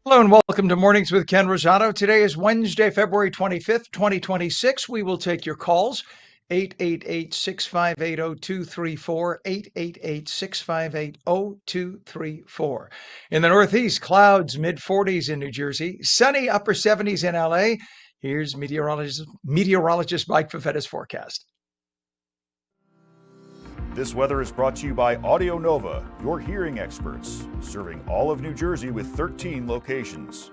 Hello and welcome to Mornings with Ken Rosato. Today is Wednesday, February 25th, 2026. We will take your calls. 888-658-0234, 888-658-0234. In the Northeast, clouds, mid-40s in New Jersey, sunny upper 70s in LA. Here's meteorologist Mike Favetta's forecast. This weather is brought to you by Audio Nova, your hearing experts, serving all of New Jersey with 13 locations.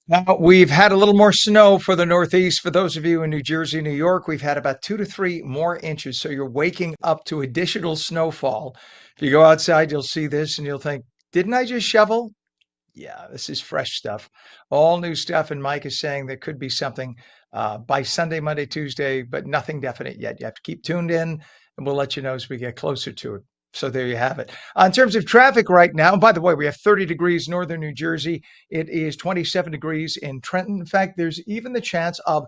Now, we've had a little more snow for the Northeast. For those of you in New Jersey, New York, we've had about 2 to 3 more inches. So you're waking up to additional snowfall. If you go outside, you'll see this and you'll think, didn't I just shovel? Yeah, this is fresh stuff. All new stuff. And Mike is saying there could be something by Sunday, Monday, Tuesday, but nothing definite yet. You have to keep tuned in and we'll let you know as we get closer to it. So there you have it. In terms of traffic right now, by the way, we have 30 degrees northern New Jersey. It is 27 degrees in Trenton. In fact, there's even the chance of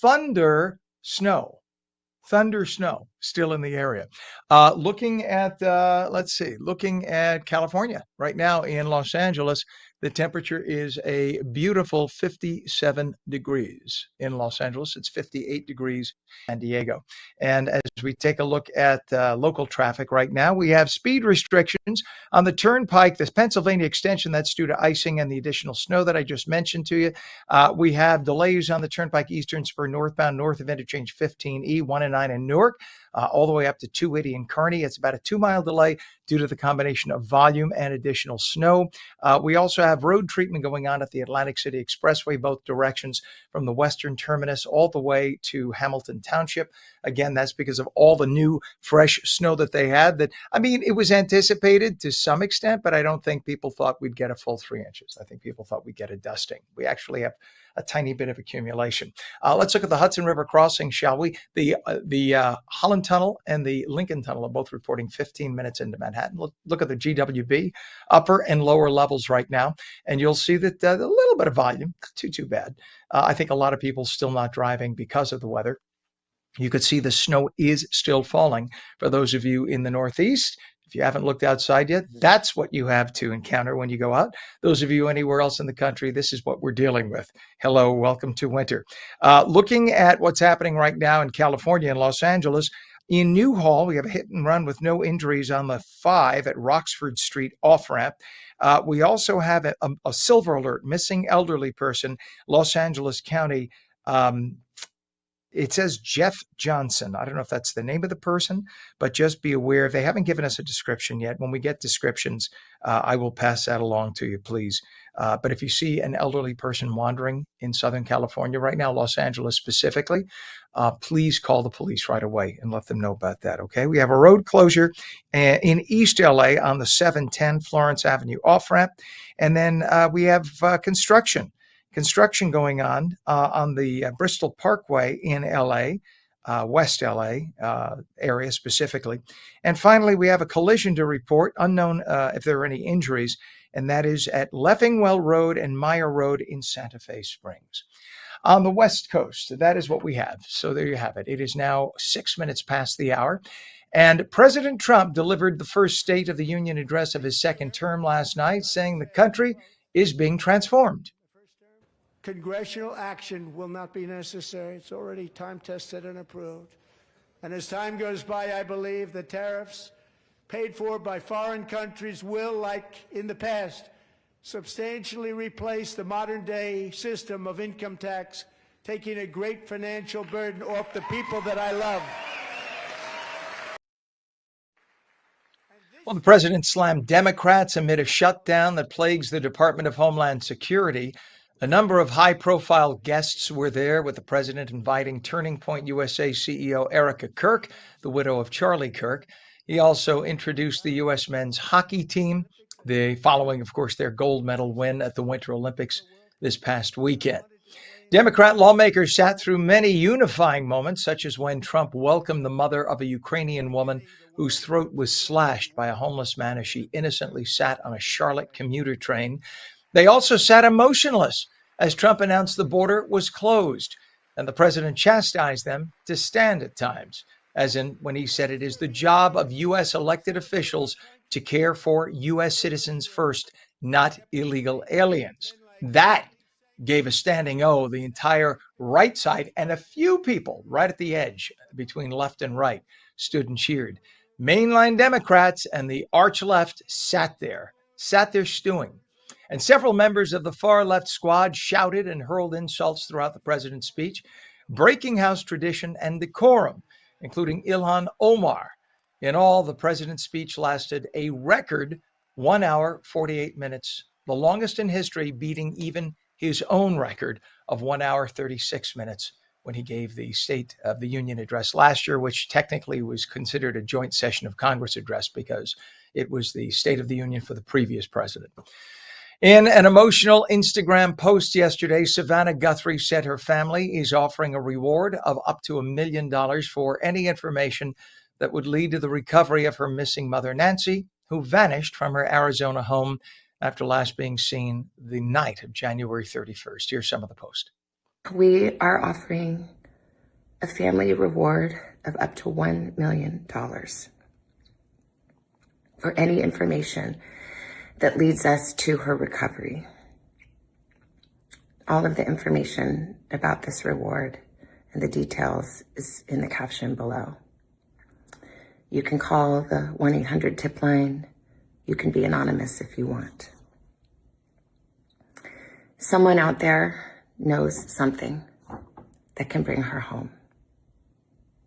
thunder snow. Thunder snow still in the area. Looking at, looking at California right now in Los Angeles, the temperature is a beautiful 57 degrees in Los Angeles. It's 58 degrees in San Diego. And as we take a look at local traffic right now, we have speed restrictions on the Turnpike, this Pennsylvania extension that's due to icing and the additional snow that I just mentioned to you. We have delays on the Turnpike Eastern Spur northbound north of interchange 15E, 1 and 9 in Newark, all the way up to 280 in Kearney. It's about a 2-mile delay due to the combination of volume and additional snow. We also have road treatment going on at the Atlantic City Expressway, both directions from the western terminus all the way to Hamilton Township. Again, that's because of all the new fresh snow that they had. It was anticipated to some extent, but I don't think people thought we'd get a full 3 inches. I think people thought we'd get a dusting. We actually have a tiny bit of accumulation. Let's look at the Hudson River crossing, shall we? The Holland Tunnel and the Lincoln Tunnel are both reporting 15 minutes into Manhattan. Look at the GWB upper and lower levels right now, and you'll see that a little bit of volume, too bad. I think a lot of people still not driving because of the weather. You could see the snow is still falling for those of you in the Northeast. If you haven't looked outside yet, that's what you have to encounter when you go out. Those of you anywhere else in the country, this is what we're dealing with. Hello, welcome to winter. Looking at what's happening right now in California and Los Angeles, in Newhall, we have a hit and run with no injuries on the 5 at Roxford Street off-ramp. We also have a silver alert, missing elderly person, Los Angeles County. It says Jeff Johnson. I don't know if that's the name of the person, but just be aware they haven't given us a description yet. When we get descriptions, I will pass that along to you, please. But if you see an elderly person wandering in Southern California right now, Los Angeles specifically, please call the police right away and let them know about that. Okay. We have a road closure in East LA on the 710 Florence Avenue off ramp. And then we have construction going on the Bristol Parkway in LA. West LA area specifically. And finally, we have a collision to report, unknown if there are any injuries, and that is at Leffingwell Road and Meyer Road in Santa Fe Springs. On the West Coast, that is what we have. So there you have it. It is now 6 minutes past the hour. And President Trump delivered the first State of the Union address of his second term last night, saying the country is being transformed. Congressional action will not be necessary. It's already time-tested and approved. And as time goes by, I believe the tariffs paid for by foreign countries will, like in the past, substantially replace the modern-day system of income tax, taking a great financial burden off the people that I love. Well, the president slammed Democrats amid a shutdown that plagues the Department of Homeland Security. A number of high-profile guests were there, with the president inviting Turning Point USA CEO Erica Kirk, the widow of Charlie Kirk. He also introduced the U.S. men's hockey team, following, of course, their gold medal win at the Winter Olympics this past weekend. Democrat lawmakers sat through many unifying moments, such as when Trump welcomed the mother of a Ukrainian woman whose throat was slashed by a homeless man as she innocently sat on a Charlotte commuter train. They also sat emotionless as Trump announced the border was closed, and the president chastised them to stand at times, as in when he said it is the job of U.S. elected officials to care for U.S. citizens first, not illegal aliens. That gave a standing O. The entire right side and a few people right at the edge between left and right stood and cheered. Mainline Democrats and the arch left sat there stewing. And several members of the far left squad shouted and hurled insults throughout the president's speech, breaking House tradition and decorum, including Ilhan Omar. In all, the president's speech lasted a record 1 hour, 48 minutes, the longest in history, beating even his own record of 1 hour, 36 minutes when he gave the State of the Union address last year, which technically was considered a joint session of Congress address because it was the State of the Union for the previous president. In an emotional Instagram post yesterday, Savannah Guthrie said her family is offering a reward of up to $1 million for any information that would lead to the recovery of her missing mother, Nancy, who vanished from her Arizona home after last being seen the night of January 31st. Here's some of the post. We are offering a family reward of up to $1 million for any information that leads us to her recovery. All of the information about this reward and the details is in the caption below. You can call the 1-800-TIP line. You can be anonymous if you want. Someone out there knows something that can bring her home.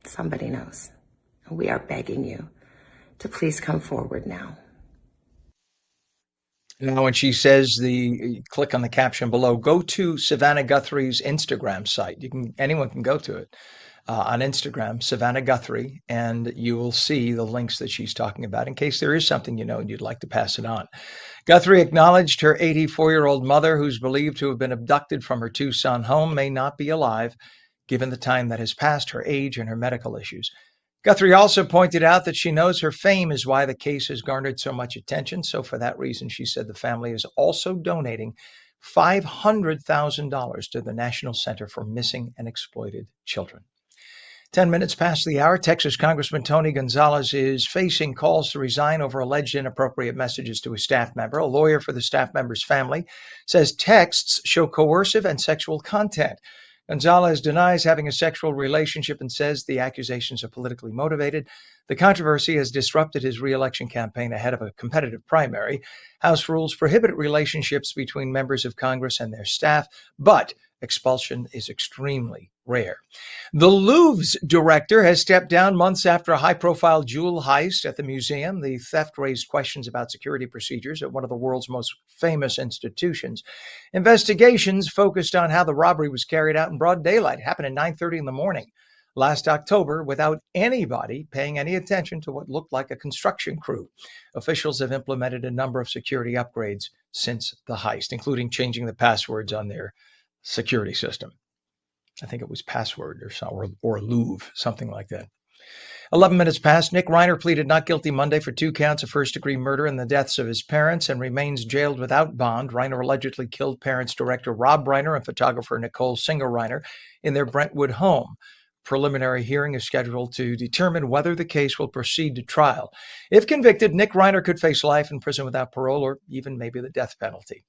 Somebody knows. And we are begging you to please come forward now. Now, when she says click on the caption below, go to Savannah Guthrie's Instagram site. Anyone can go to it on Instagram, Savannah Guthrie, and you will see the links that she's talking about in case there is something and you'd like to pass it on. Guthrie acknowledged her 84-year-old mother, who's believed to have been abducted from her Tucson home, may not be alive, given the time that has passed, her age, and her medical issues. Guthrie also pointed out that she knows her fame is why the case has garnered so much attention. So for that reason, she said the family is also donating $500,000 to the National Center for Missing and Exploited Children. 10 minutes past the hour, Texas Congressman Tony Gonzalez is facing calls to resign over alleged inappropriate messages to a staff member. A lawyer for the staff member's family says texts show coercive and sexual content. Gonzalez denies having a sexual relationship and says the accusations are politically motivated. The controversy has disrupted his re-election campaign ahead of a competitive primary. House rules prohibit relationships between members of Congress and their staff, but Expulsion is extremely rare. The Louvre's director has stepped down months after a high-profile jewel heist at the museum. The theft raised questions about security procedures at one of the world's most famous institutions. Investigations focused on how the robbery was carried out in broad daylight. It happened at 9:30 in the morning last October without anybody paying any attention to what looked like a construction crew. Officials have implemented a number of security upgrades since the heist, including changing the passwords on their security system. I think it was Password or Louvre, something like that. 11 minutes past. Nick Reiner pleaded not guilty Monday for 2 counts of first-degree murder and the deaths of his parents and remains jailed without bond. Reiner allegedly killed parents director Rob Reiner and photographer Nicole Singer Reiner in their Brentwood home. Preliminary hearing is scheduled to determine whether the case will proceed to trial. If convicted, Nick Reiner could face life in prison without parole or even maybe the death penalty.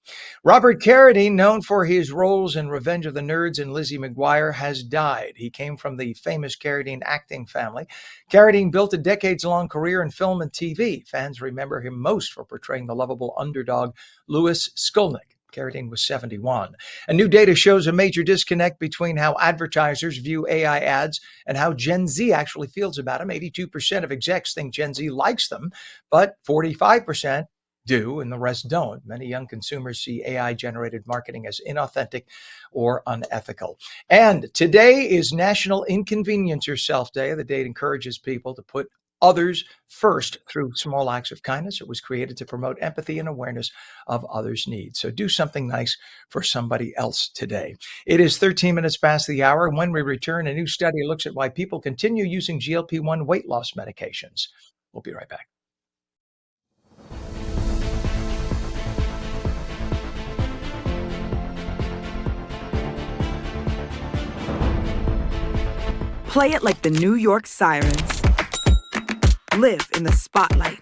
Robert Carradine, known for his roles in Revenge of the Nerds and Lizzie McGuire, has died. He came from the famous Carradine acting family. Carradine built a decades-long career in film and TV. Fans remember him most for portraying the lovable underdog Louis Skolnick. Carradine was 71. And new data shows a major disconnect between how advertisers view AI ads and how Gen Z actually feels about them. 82% of execs think Gen Z likes them, but 45% do, and the rest don't. Many young consumers see AI-generated marketing as inauthentic or unethical. And today is National Inconvenience Yourself Day. The date encourages people to put others first through small acts of kindness. It was created to promote empathy and awareness of others' needs. So do something nice for somebody else today. It is 13 minutes past the hour. When we return, a new study looks at why people continue using GLP-1 weight loss medications. We'll be right back. Play it like the New York Sirens. Live in the spotlight.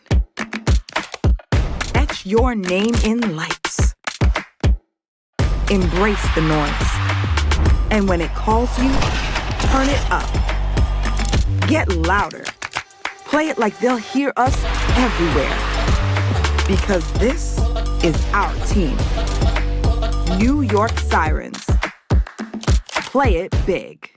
Etch your name in lights. Embrace the noise. And when it calls you, turn it up. Get louder. Play it like they'll hear us everywhere. Because this is our team. New York Sirens. Play it big.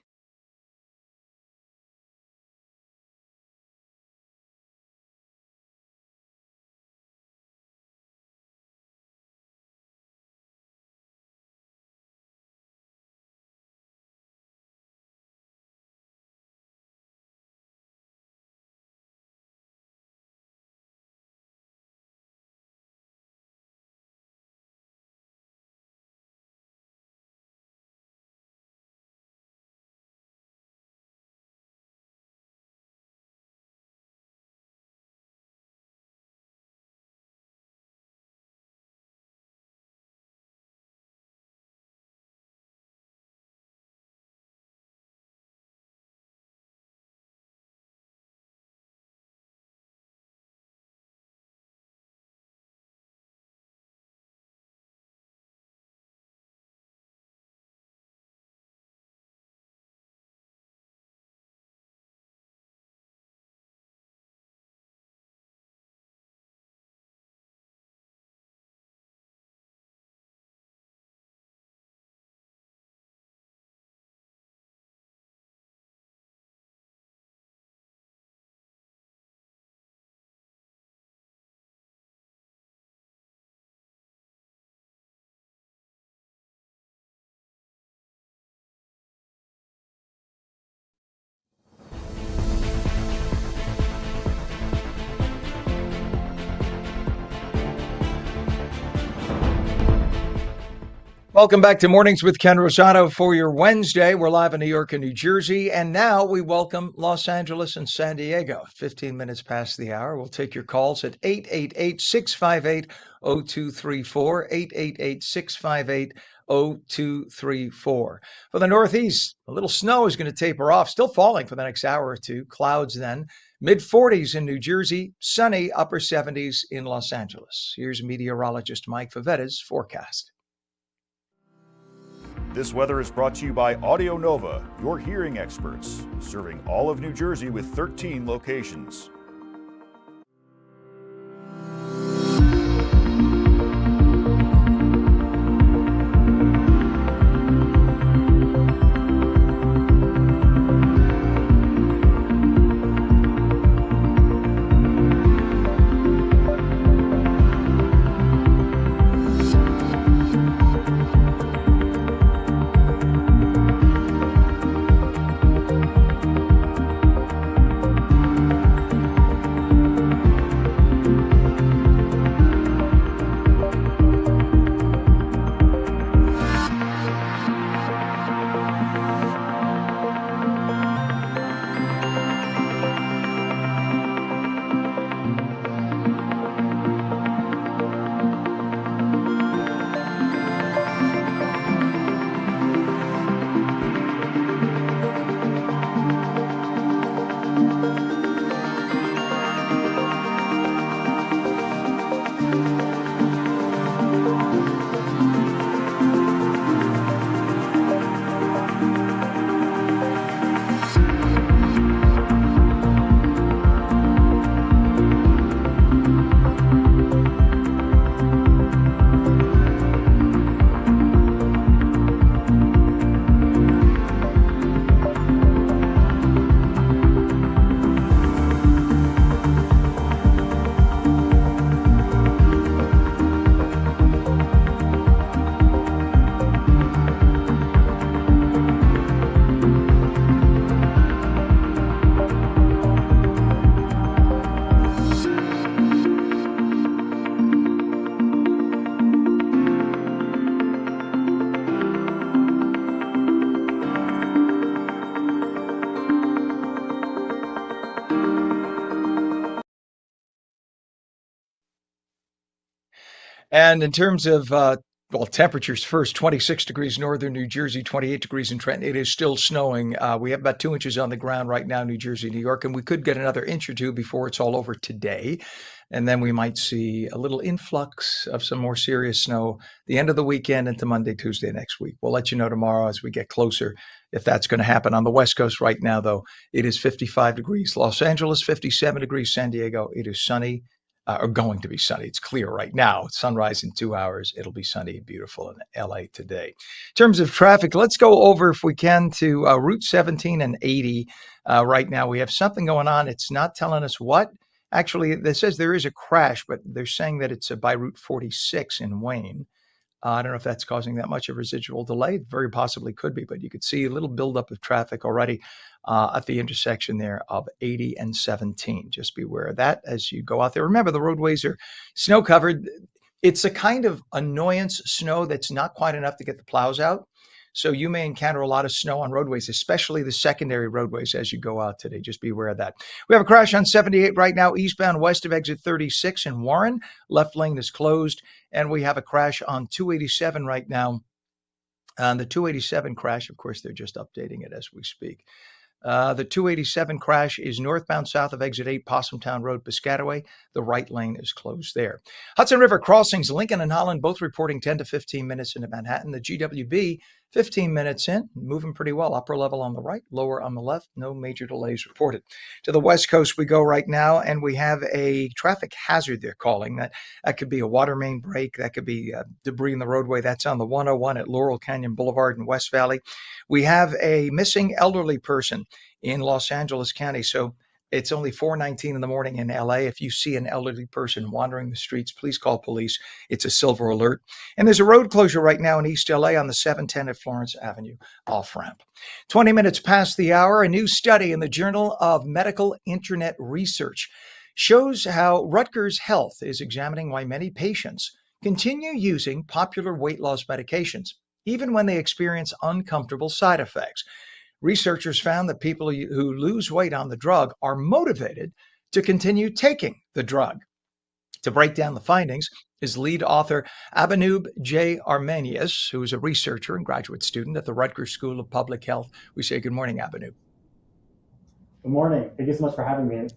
Welcome back to Mornings with Ken Rosato for your Wednesday. We're live in New York and New Jersey, and now we welcome Los Angeles and San Diego. 15 minutes past the hour. We'll take your calls at 888-658-0234, 888-658-0234. For the Northeast, a little snow is going to taper off, still falling for the next hour or two. Clouds then. Mid-40s in New Jersey, sunny upper 70s in Los Angeles. Here's meteorologist Mike Favetta's forecast. This weather is brought to you by Audio Nova, your hearing experts, serving all of New Jersey with 13 locations. And in terms of temperatures first, 26 degrees northern New Jersey, 28 degrees in Trenton. It is still snowing. We have about 2 inches on the ground right now, New Jersey, New York, and we could get another inch or two before it's all over today. And then we might see a little influx of some more serious snow the end of the weekend into Monday, Tuesday next week. We'll let you know tomorrow as we get closer if that's going to happen. On the West Coast right now, though, it is 55 degrees. Los Angeles, 57 degrees. San Diego, it is sunny. Or going to be sunny. It's clear right now. It's sunrise in 2 hours. It'll be sunny and beautiful in LA today. In terms of traffic, let's go over, if we can, to Route 17 and 80. Right now, we have something going on. It's not telling us what. Actually, it says there is a crash, but they're saying that it's by Route 46 in Wayne. I don't know if that's causing that much of residual delay. It very possibly could be, but you could see a little buildup of traffic already at the intersection there of 80 and 17. Just beware of that as you go out there. Remember, the roadways are snow covered. It's a kind of annoyance snow that's not quite enough to get the plows out. So you may encounter a lot of snow on roadways, especially the secondary roadways as you go out today. Just be aware of that. We have a crash on 78 right now, eastbound west of exit 36 in Warren. Left lane is closed. And we have a crash on 287 right now. On the 287 crash, of course, they're just updating it as we speak. The 287 crash is northbound south of exit 8, Possumtown Road, Piscataway. The right lane is closed there. Hudson River crossings, Lincoln and Holland, both reporting 10 to 15 minutes into Manhattan. The GWB, 15 minutes in, moving pretty well. Upper level on the right, lower on the left. No major delays reported. To the West Coast we go right now, and we have a traffic hazard they're calling. That could be a water main break. That could be debris in the roadway. That's on the 101 at Laurel Canyon Boulevard in West Valley. We have a missing elderly person in Los Angeles County. So it's only 4:19 in the morning in LA. If you see an elderly person wandering the streets, please call police. It's a silver alert. And there's a road closure right now in East LA on the 710 at Florence Avenue off ramp. 20 minutes past the hour, a new study in the Journal of Medical Internet Research shows how Rutgers Health is examining why many patients continue using popular weight loss medications, even when they experience uncomfortable side effects. Researchers found that people who lose weight on the drug are motivated to continue taking the drug. To break down the findings is lead author Abanoob J. Armenius, who is a researcher and graduate student at the Rutgers School of Public Health. We say good morning, Abanoob. Good morning. Thank you so much for having me.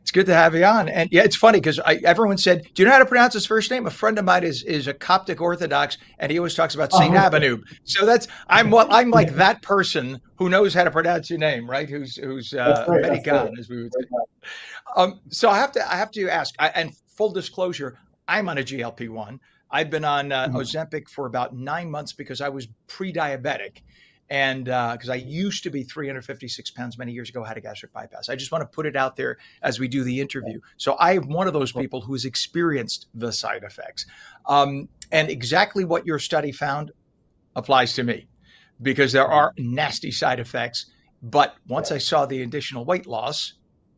It's good to have you on. And yeah, it's funny because everyone said, do you know how to pronounce his first name? A friend of mine is a Coptic Orthodox, and he always talks about Saint Abanoob. So I'm like that person who knows how to pronounce your name, right? Who's Medican, as we would say. So I have to ask, and full disclosure, I'm on a GLP-1. I've been on Ozempic for about 9 months because I was pre-diabetic. And because I used to be 356 pounds many years ago, had a gastric bypass. I just want to put it out there as we do the interview. So I am one of those people who's experienced the side effects. And exactly what your study found applies to me, because there are nasty side effects. But once I saw the additional weight loss,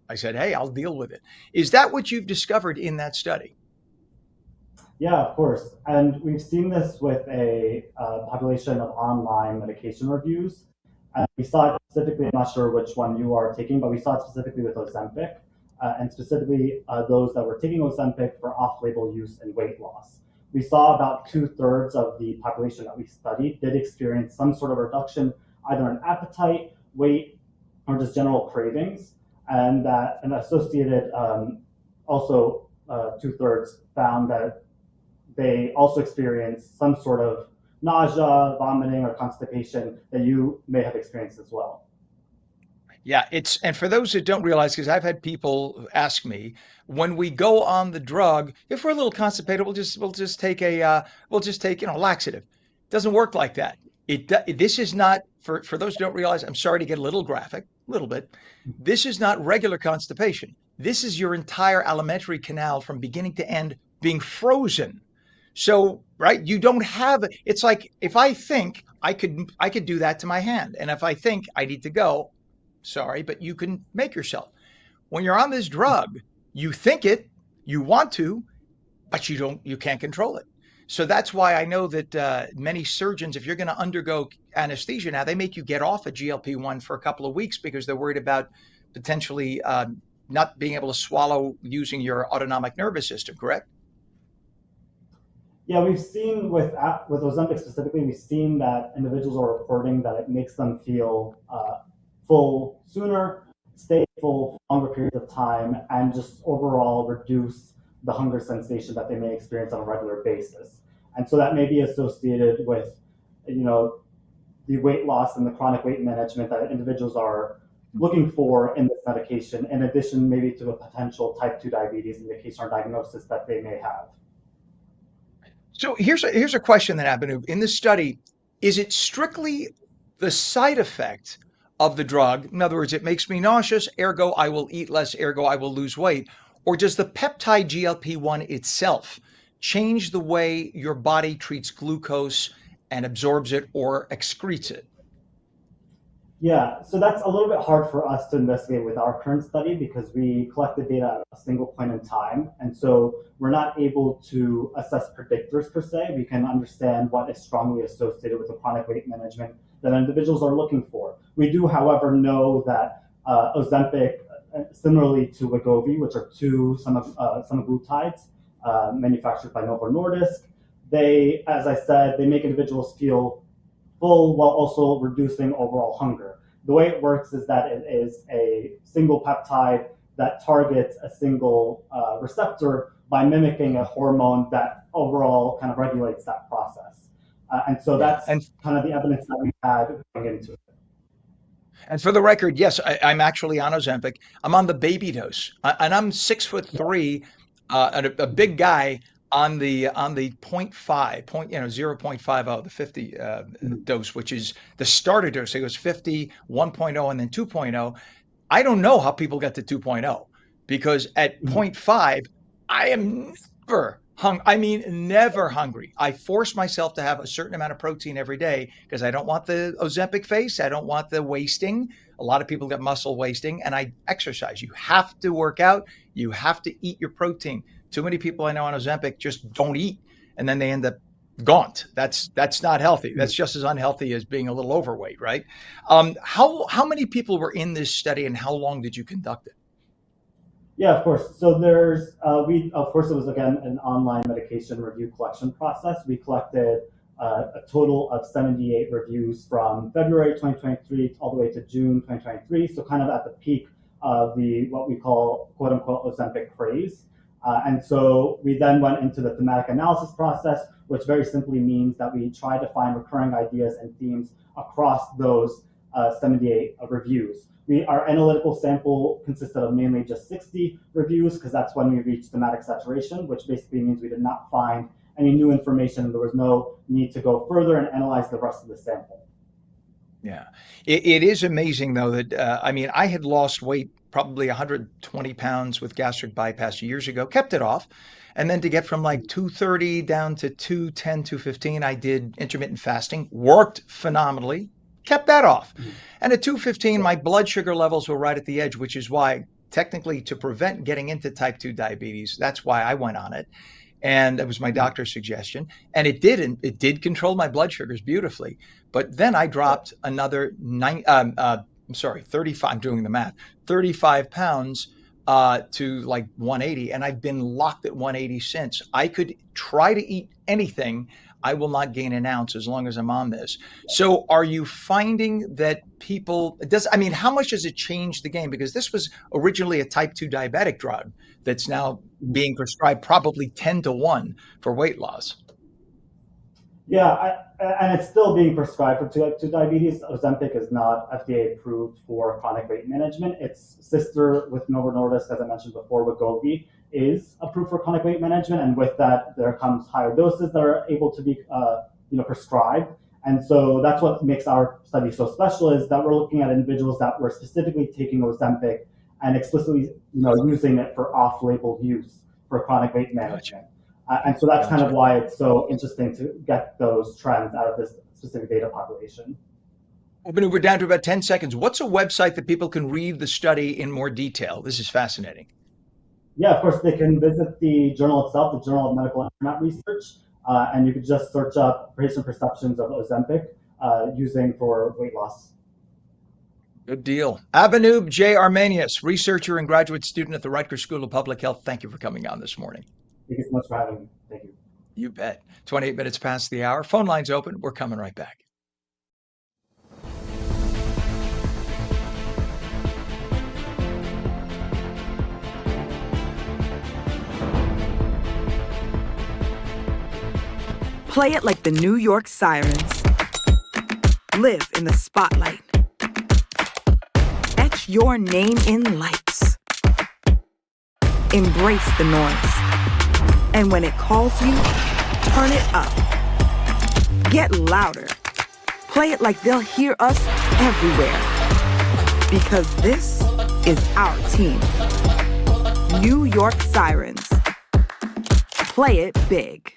I said, hey, I'll deal with it. Is that what you've discovered in that study? Yeah, of course. And we've seen this with a population of online medication reviews. We saw it specifically, I'm not sure which one you are taking, but we saw it specifically with Ozempic, and specifically those that were taking Ozempic for off-label use and weight loss. We saw about 2/3 of the population that we studied did experience some sort of reduction, either in appetite, weight, or just general cravings, and that an associated also 2/3 found that they also experience some sort of nausea, vomiting, or constipation that you may have experienced as well. Yeah, and for those that don't realize, because I've had people ask me, when we go on the drug, if we're a little constipated, we'll just take laxative. It doesn't work like that. This is not for those who don't realize. I'm sorry to get a little graphic, a little bit. This is not regular constipation. This is your entire alimentary canal from beginning to end being frozen. So, right, you don't have, it's like, if I think I could do that to my hand. And if I think I need to go, sorry, but you can make yourself. When you're on this drug, you think it, you want to, but you can't control it. So that's why I know that many surgeons, if you're going to undergo anesthesia now, they make you get off a GLP-1 for a couple of weeks because they're worried about potentially not being able to swallow using your autonomic nervous system, correct? Yeah, we've seen with Ozempic specifically, we've seen that individuals are reporting that it makes them feel full sooner, stay full for longer periods of time, and just overall reduce the hunger sensation that they may experience on a regular basis. And so that may be associated with, you know, the weight loss and the chronic weight management that individuals are looking for in this medication, in addition maybe to a potential type 2 diabetes indication or diagnosis that they may have. So here's a question that happened in this study. Is it strictly the side effect of the drug? In other words, it makes me nauseous, ergo I will eat less, ergo I will lose weight. Or does the peptide GLP-1 itself change the way your body treats glucose and absorbs it or excretes it? Yeah, so that's a little bit hard for us to investigate with our current study because we collected data at a single point in time. And so we're not able to assess predictors per se. We can understand what is strongly associated with the chronic weight management that individuals are looking for. We do, however, know that Ozempic, similarly to Wegovy, which are two semaglutides manufactured by Novo Nordisk, they, as I said, they make individuals feel full while also reducing overall hunger. The way it works is that it is a single peptide that targets a single receptor by mimicking a hormone that overall kind of regulates that process. And so that's kind of the evidence that we had going into it. And for the record, yes, I'm actually on Ozempic. I'm on the baby dose, and I'm 6'3", and a big guy on the 0.5, 0.50, the 50 dose, which is the starter dose. It goes 50, 1.0, and then 2.0. I don't know how people get to 2.0 because at 0.5, I am never hungry. I force myself to have a certain amount of protein every day because I don't want the Ozempic face. I don't want the wasting. A lot of people get muscle wasting, and I exercise. You have to work out. You have to eat your protein. Too many people I know on Ozempic just don't eat, and then they end up gaunt. That's not healthy. That's just as unhealthy as being a little overweight, right? How many people were in this study, and how long did you conduct it? Yeah, of course. So there's of course it was again an online medication review collection process. We collected a total of 78 reviews from February 2023 all the way to June 2023. So kind of at the peak of the what we call quote unquote Ozempic craze. And so we then went into the thematic analysis process, which very simply means that we try to find recurring ideas and themes across those 78 reviews. Our analytical sample consisted of mainly just 60 reviews because that's when we reached thematic saturation, which basically means we did not find any new information and there was no need to go further and analyze the rest of the sample. Yeah, it is amazing though that I had lost weight probably 120 pounds with gastric bypass years ago, kept it off. And then to get from like 230 down to 210, 215, I did intermittent fasting, worked phenomenally, kept that off. And at 215, my blood sugar levels were right at the edge, which is why technically to prevent getting into type 2 diabetes, that's why I went on it. And it was my doctor's suggestion. And it did control my blood sugars beautifully. But then I dropped another 35, I'm doing the math, 35 pounds to like 180. And I've been locked at 180 since. I could try to eat anything. I will not gain an ounce as long as I'm on this. So are you finding that how much does it change the game? Because this was originally a type 2 diabetic drug that's now being prescribed probably 10 to 1 for weight loss. Yeah, and it's still being prescribed for type 2 diabetes. Ozempic is not FDA approved for chronic weight management. Its sister with Novo Nordisk, as I mentioned before, Wegovy, is approved for chronic weight management, and with that, there comes higher doses that are able to be, prescribed. And so that's what makes our study so special is that we're looking at individuals that were specifically taking Ozempic and explicitly, using it for off-label use for chronic weight management. And so that's kind of why it's so interesting to get those trends out of this specific data population. Well, we're down to about 10 seconds. What's a website that people can read the study in more detail? This is fascinating. Yeah, of course, they can visit the journal itself, the Journal of Medical Internet Research, and you could just search up patient perceptions of Ozempic using for weight loss. Good deal. Abanoob J. Armenius, researcher and graduate student at the Rutgers School of Public Health. Thank you for coming on this morning. Thank you so much for having me. Thank you. You bet. 28 minutes past the hour. Phone lines open. We're coming right back. Play it like the New York Sirens. Live in the spotlight. Etch your name in lights. Embrace the noise. And when it calls you, turn it up. Get louder. Play it like they'll hear us everywhere. Because this is our team. New York Sirens. Play it big.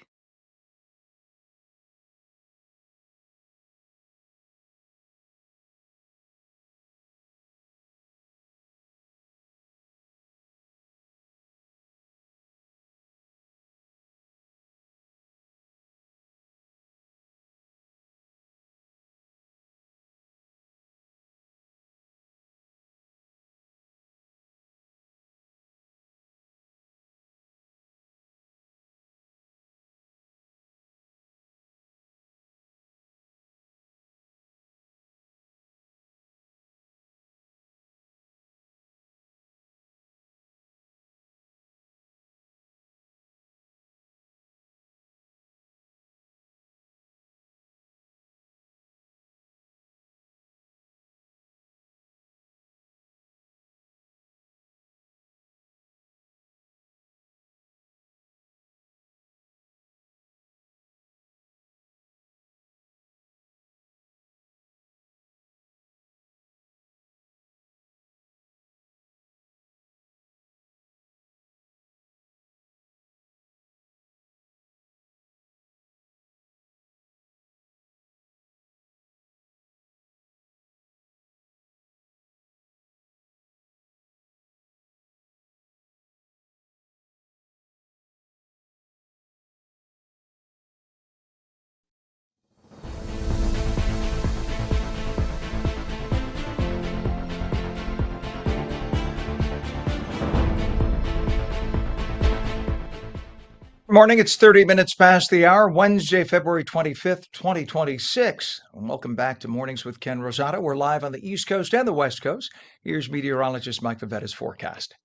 Morning, it's 30 minutes past the hour, Wednesday, February 25th, 2026. And welcome back to Mornings with Ken Rosato. We're live on the East Coast and the West Coast. Here's meteorologist Mike Favetta's forecast.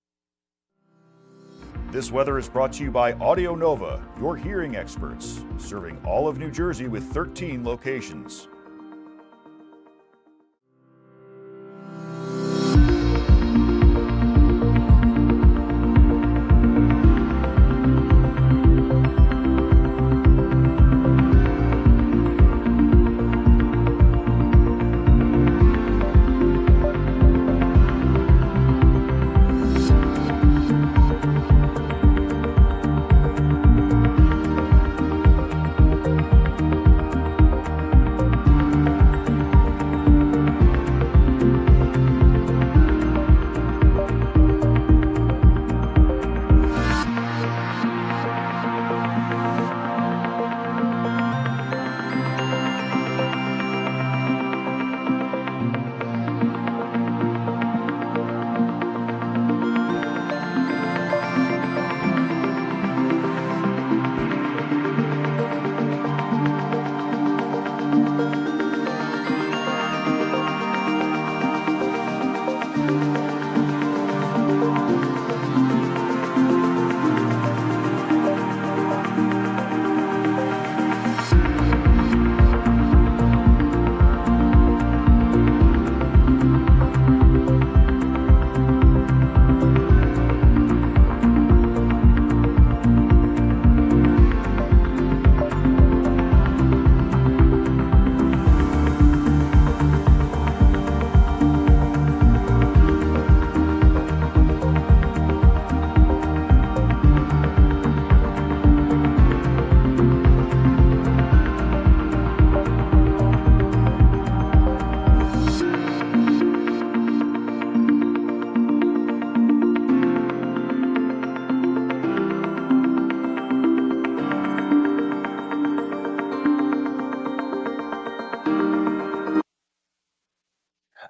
This weather is brought to you by Audio Nova, your hearing experts, serving all of New Jersey with 13 locations.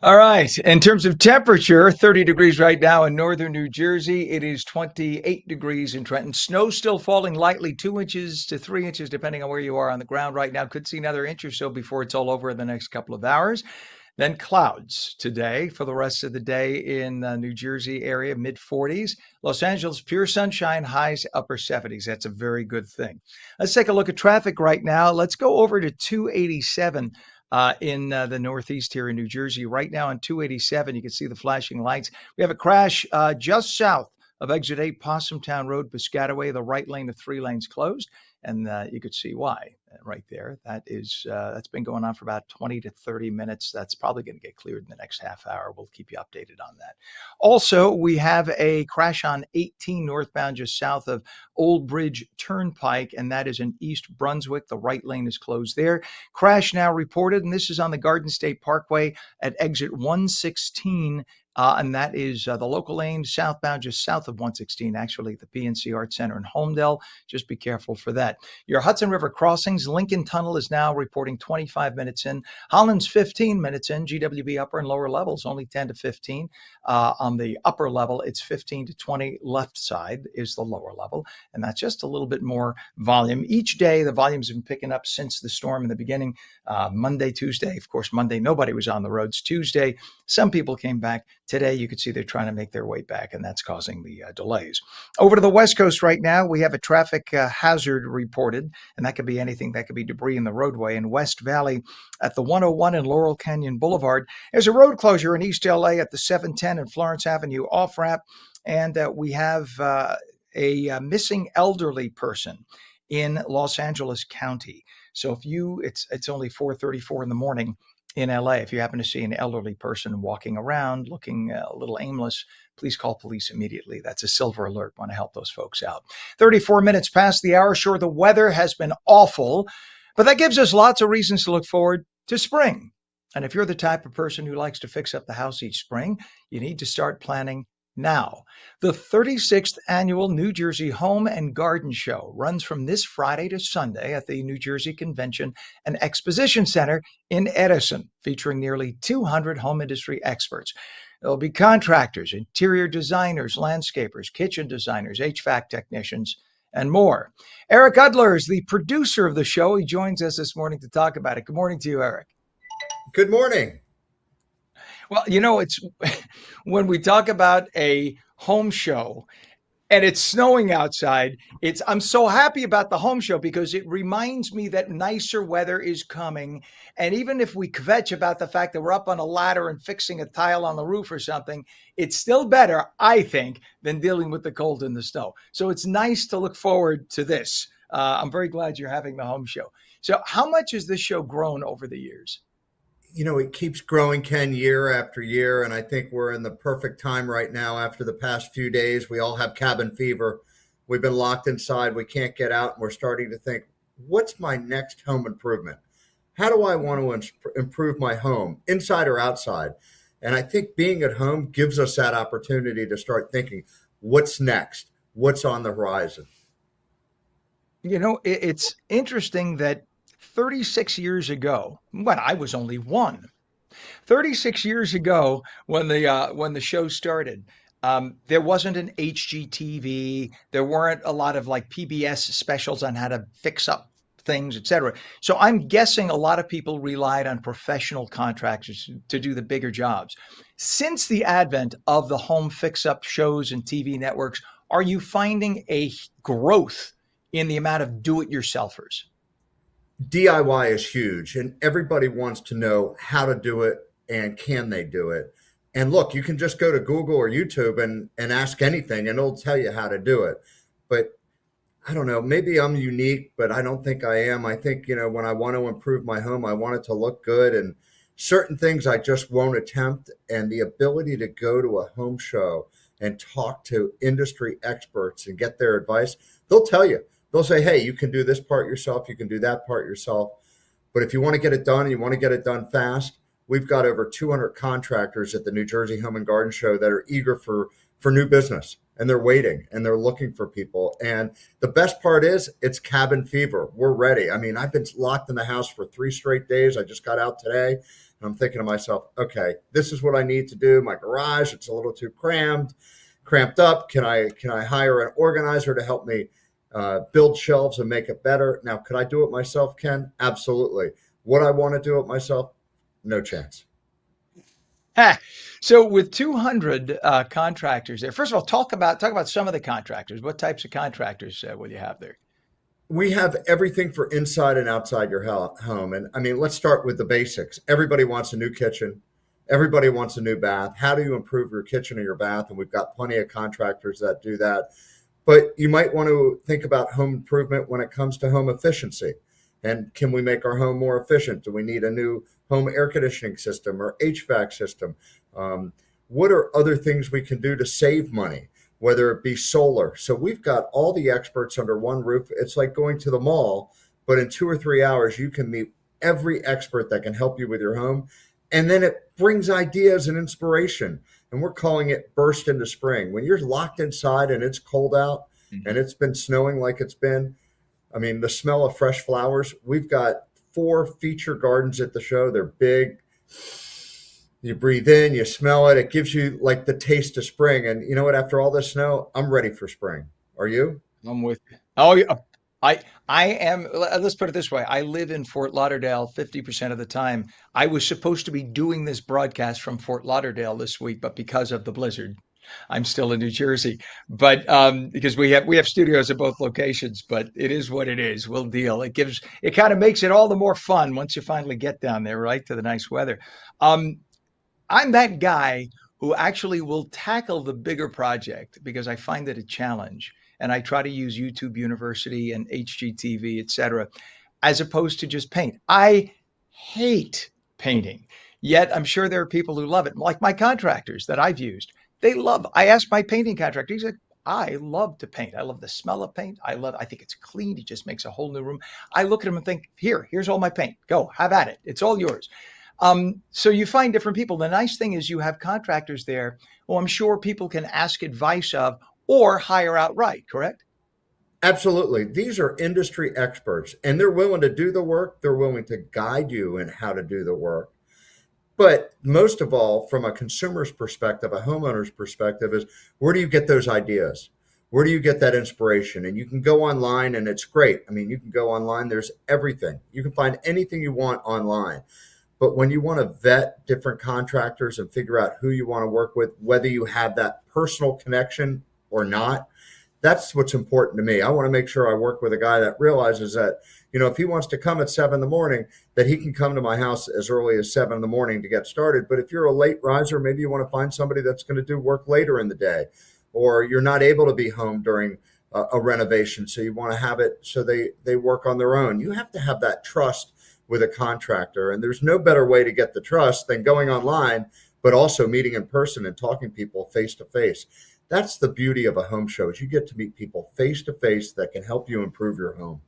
All right. In terms of temperature, 30 degrees right now in northern New Jersey. It is 28 degrees in Trenton. Snow still falling lightly, 2 inches to 3 inches, depending on where you are on the ground right now. Could see another inch or so before it's all over in the next couple of hours. Then clouds today for the rest of the day in the New Jersey area, mid 40s. Los Angeles, pure sunshine, highs upper 70s. That's a very good thing. Let's take a look at traffic right now. Let's go over to 287 in the Northeast here in New Jersey. Right now on 287, you can see the flashing lights. We have a crash just south of Exit 8, Possumtown Road, Piscataway. The right lane of 3 lanes closed, and you could see why right there. That's been going on for about 20 to 30 minutes. That's probably going to get cleared in the next half hour. We'll keep you updated on that. Also, we have a crash on 18 northbound just south of Old Bridge Turnpike, and that is in East Brunswick. The right lane is closed there. Crash now reported, and this is on the Garden State Parkway at exit 116. And that is the local lane southbound, just south of 116, actually, the PNC Art Center in Homedale. Just be careful for that. Your Hudson River crossings, Lincoln Tunnel is now reporting 25 minutes in. Holland's 15 minutes in. GWB upper and lower levels, only 10 to 15. On the upper level, it's 15 to 20. Left side is the lower level, and that's just a little bit more volume. Each day, the volumes have been picking up since the storm in the beginning. Monday, Tuesday, of course, Monday, nobody was on the roads. Tuesday, some people came back. Today, you can see they're trying to make their way back, and that's causing the delays. Over to the West Coast right now, we have a traffic hazard reported, and that could be anything. That could be debris in the roadway. In West Valley at the 101 and Laurel Canyon Boulevard, there's a road closure in East LA at the 710 and Florence Avenue off-ramp, and we have a missing elderly person in Los Angeles County. So it's only 4:34 in the morning in LA. If you happen to see an elderly person walking around looking a little aimless, please call police immediately. That's a silver alert. Want to help those folks out. 34 minutes past the hour. Sure, the weather has been awful, but that gives us lots of reasons to look forward to spring. And if you're the type of person who likes to fix up the house each spring, you need to start planning now. The 36th annual New Jersey Home and Garden Show runs from this Friday to Sunday at the New Jersey Convention and Exposition Center in Edison, featuring nearly 200 home industry experts. There'll be contractors, interior designers, landscapers, kitchen designers, HVAC technicians, and more. Eric Udler is the producer of the show. He joins us this morning to talk about it. Good morning to you, Eric. Good morning. Well, it's when we talk about a home show and it's snowing outside, I'm so happy about the home show because it reminds me that nicer weather is coming. And even if we kvetch about the fact that we're up on a ladder and fixing a tile on the roof or something, it's still better, I think, than dealing with the cold and the snow. So it's nice to look forward to this. I'm very glad you're having the home show. So how much has this show grown over the years? It keeps growing, Ken, year after year. And I think we're in the perfect time right now after the past few days. We all have cabin fever. We've been locked inside. We can't get out. And we're starting to think, what's my next home improvement? How do I want to improve my home, inside or outside? And I think being at home gives us that opportunity to start thinking, what's next? What's on the horizon? It's interesting that 36 years ago, when I was only one, 36 years ago when the show started, there wasn't an HGTV. There weren't a lot of like PBS specials on how to fix up things, etc. So I'm guessing a lot of people relied on professional contractors to do the bigger jobs. Since the advent of the home fix-up shows and TV networks, are you finding a growth in the amount of do-it-yourselfers? DIY is huge, and everybody wants to know how to do it and can they do it. And look, you can just go to Google or YouTube and ask anything, and it'll tell you how to do it. But I don't know, maybe I'm unique, but I don't think I am. I think, when I want to improve my home, I want it to look good. And certain things I just won't attempt. And the ability to go to a home show and talk to industry experts and get their advice, they'll tell you. They'll say, hey, you can do this part yourself. You can do that part yourself. But if you want to get it done and you want to get it done fast, we've got over 200 contractors at the New Jersey Home and Garden Show that are eager for new business. And they're waiting and they're looking for people. And the best part is it's cabin fever. We're ready. I mean, I've been locked in the house for 3 straight days. I just got out today. And I'm thinking to myself, okay, this is what I need to do. My garage, it's a little too cramped up. Can I hire an organizer to help me build shelves and make it better? Now, could I do it myself, Ken? Absolutely. Would I want to do it myself? No chance. So with 200 contractors there, first of all, talk about some of the contractors. What types of contractors will you have there? We have everything for inside and outside your home. And I mean, let's start with the basics. Everybody wants a new kitchen. Everybody wants a new bath. How do you improve your kitchen or your bath? And we've got plenty of contractors that do that. But you might want to think about home improvement when it comes to home efficiency. And can we make our home more efficient? Do we need a new home air conditioning system or HVAC system? What are other things we can do to save money, whether it be solar? So we've got all the experts under one roof. It's like going to the mall, but in 2 or 3 hours, you can meet every expert that can help you with your home. And then it brings ideas and inspiration. And we're calling it burst into spring. When you're locked inside and it's cold out and it's been snowing like it's been, I mean, the smell of fresh flowers. We've got 4 feature gardens at the show. They're big. You breathe in, you smell it. It gives you like the taste of spring. And you know what? After all this snow, I'm ready for spring. Are you? I'm with you. Oh, yeah. I am. Let's put it this way. I live in Fort Lauderdale 50% of the time. I was supposed to be doing this broadcast from Fort Lauderdale this week, but because of the blizzard, I'm still in New Jersey. But because we have studios at both locations, but it is what it is. We'll deal. It kind of makes it all the more fun once you finally get down there, right, to the nice weather. I'm that guy who actually will tackle the bigger project because I find it a challenge. And I try to use YouTube University and HGTV, et cetera, as opposed to just paint. I hate painting, yet I'm sure there are people who love it, like my contractors that I've used. I asked my painting contractor, he said, I love to paint. I love the smell of paint. I think it's clean. It just makes a whole new room. I look at him and think, here's all my paint. Go, have at it. It's all yours. So you find different people. The nice thing is you have contractors there who I'm sure people can ask advice of or hire outright, correct? Absolutely. These are industry experts and they're willing to do the work. They're willing to guide you in how to do the work. But most of all, from a consumer's perspective, a homeowner's perspective, is where do you get those ideas? Where do you get that inspiration? And you can go online and it's great. I mean, you can go online, there's everything. You can find anything you want online. But when you want to vet different contractors and figure out who you want to work with, whether you have that personal connection or not, that's what's important to me. I want to make sure I work with a guy that realizes that, if he wants to come at 7 a.m, that he can come to my house as early as 7 a.m to get started. But if you're a late riser, maybe you want to find somebody that's going to do work later in the day, or you're not able to be home during a renovation. So you want to have it so they work on their own. You have to have that trust with a contractor. And there's no better way to get the trust than going online, but also meeting in person and talking to people face to face. That's the beauty of a home show, is you get to meet people face to face that can help you improve your home.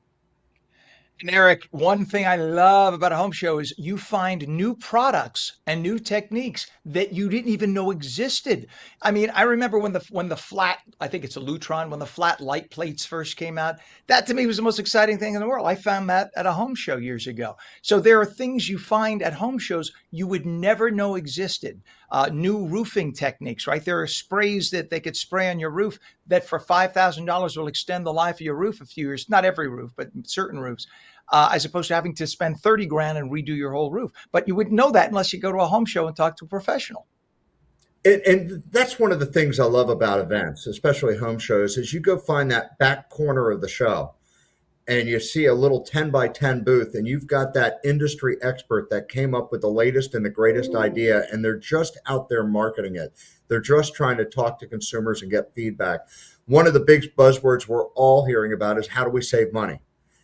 And Eric, one thing I love about a home show is you find new products and new techniques that you didn't even know existed. I mean, I remember when the flat, I think it's a Lutron, when the flat light plates first came out, that to me was the most exciting thing in the world. I found that at a home show years ago. So there are things you find at home shows you would never know existed. New roofing techniques, right? There are sprays that they could spray on your roof that for $5,000 will extend the life of your roof a few years. Not every roof, but certain roofs. As opposed to having to spend 30 grand and redo your whole roof. But you wouldn't know that unless you go to a home show and talk to a professional. And that's one of the things I love about events, especially home shows, is you go find that back corner of the show and you see a little 10 by 10 booth and you've got that industry expert that came up with the latest and the greatest idea, and they're just out there marketing it. They're just trying to talk to consumers and get feedback. One of the big buzzwords we're all hearing about is how do we save money?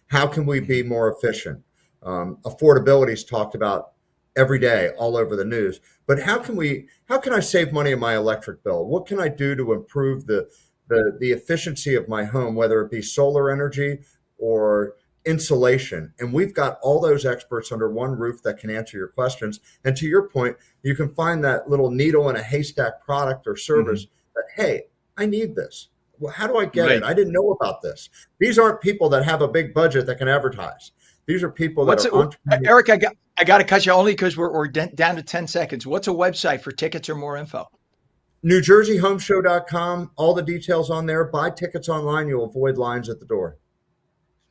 How can we be more efficient? Affordability is talked about every day all over the news. But how can I save money on my electric bill? What can I do to improve the efficiency of my home, whether it be solar energy or insulation? And we've got all those experts under one roof that can answer your questions. And to your point, you can find that little needle in a haystack product or service that, hey, I need this. Well, how do I get it? I didn't know about this. These aren't people that have a big budget that can advertise. These are people that are entrepreneurs. Eric, I got to cut you only because we're down to 10 seconds. What's a website for tickets or more info? NewJerseyHomeShow.com. All the details on there. Buy tickets online. You'll avoid lines at the door.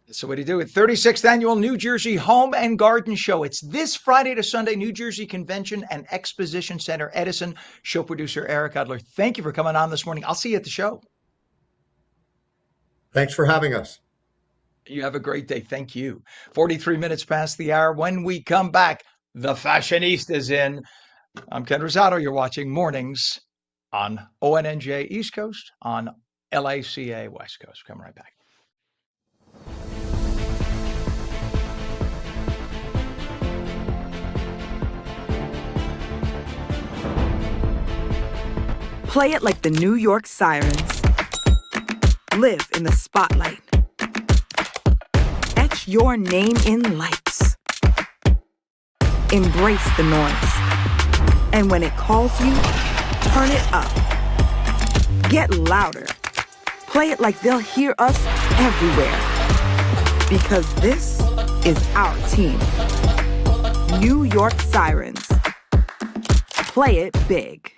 That's the way to do it. 36th Annual New Jersey Home and Garden Show. It's this Friday to Sunday, New Jersey Convention and Exposition Center, Edison. Show producer Eric Adler, thank you for coming on this morning. I'll see you at the show. Thanks for having us. You have a great day. Thank you. 43 minutes past the hour. When we come back, the Fashionistas in. I'm Ken Rosato. You're watching Mornings on ONNJ East Coast, on LACA West Coast. Come right back. Play it like the New York Sirens. Live in the spotlight. Etch your name in lights. Embrace the noise. And when it calls you, turn it up. Get louder. Play it like they'll hear us everywhere. Because this is our team. New York Sirens. Play it big.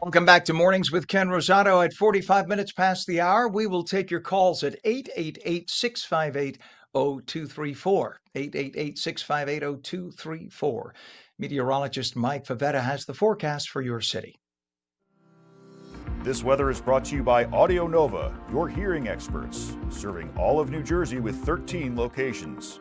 Welcome back to Mornings with Ken Rosato. At 45 minutes past the hour, we will take your calls at 888-658-0234. 888-658-0234. Meteorologist Mike Favetta has the forecast for your city. This weather is brought to you by Audio Nova, your hearing experts, serving all of New Jersey with 13 locations.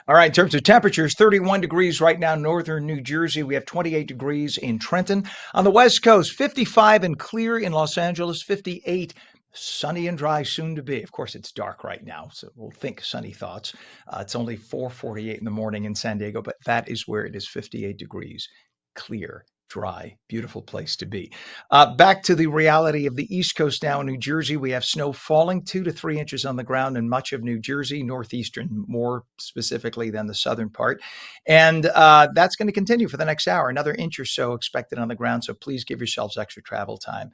All right, in terms of temperatures, 31 degrees right now, northern New Jersey. We have 28 degrees in Trenton. On the West Coast, 55 and clear in Los Angeles, 58 sunny and dry soon to be. Of course, it's dark right now, so we'll think sunny thoughts. It's only 4:48 in the morning in San Diego, but that is where it is 58 degrees, clear, dry, beautiful place to be. Back to the reality of the East Coast now in New Jersey. We have snow falling 2 to 3 inches on the ground in much of New Jersey, northeastern more specifically than the southern part. And that's going to continue for the next hour. Another inch or so expected on the ground. So please give yourselves extra travel time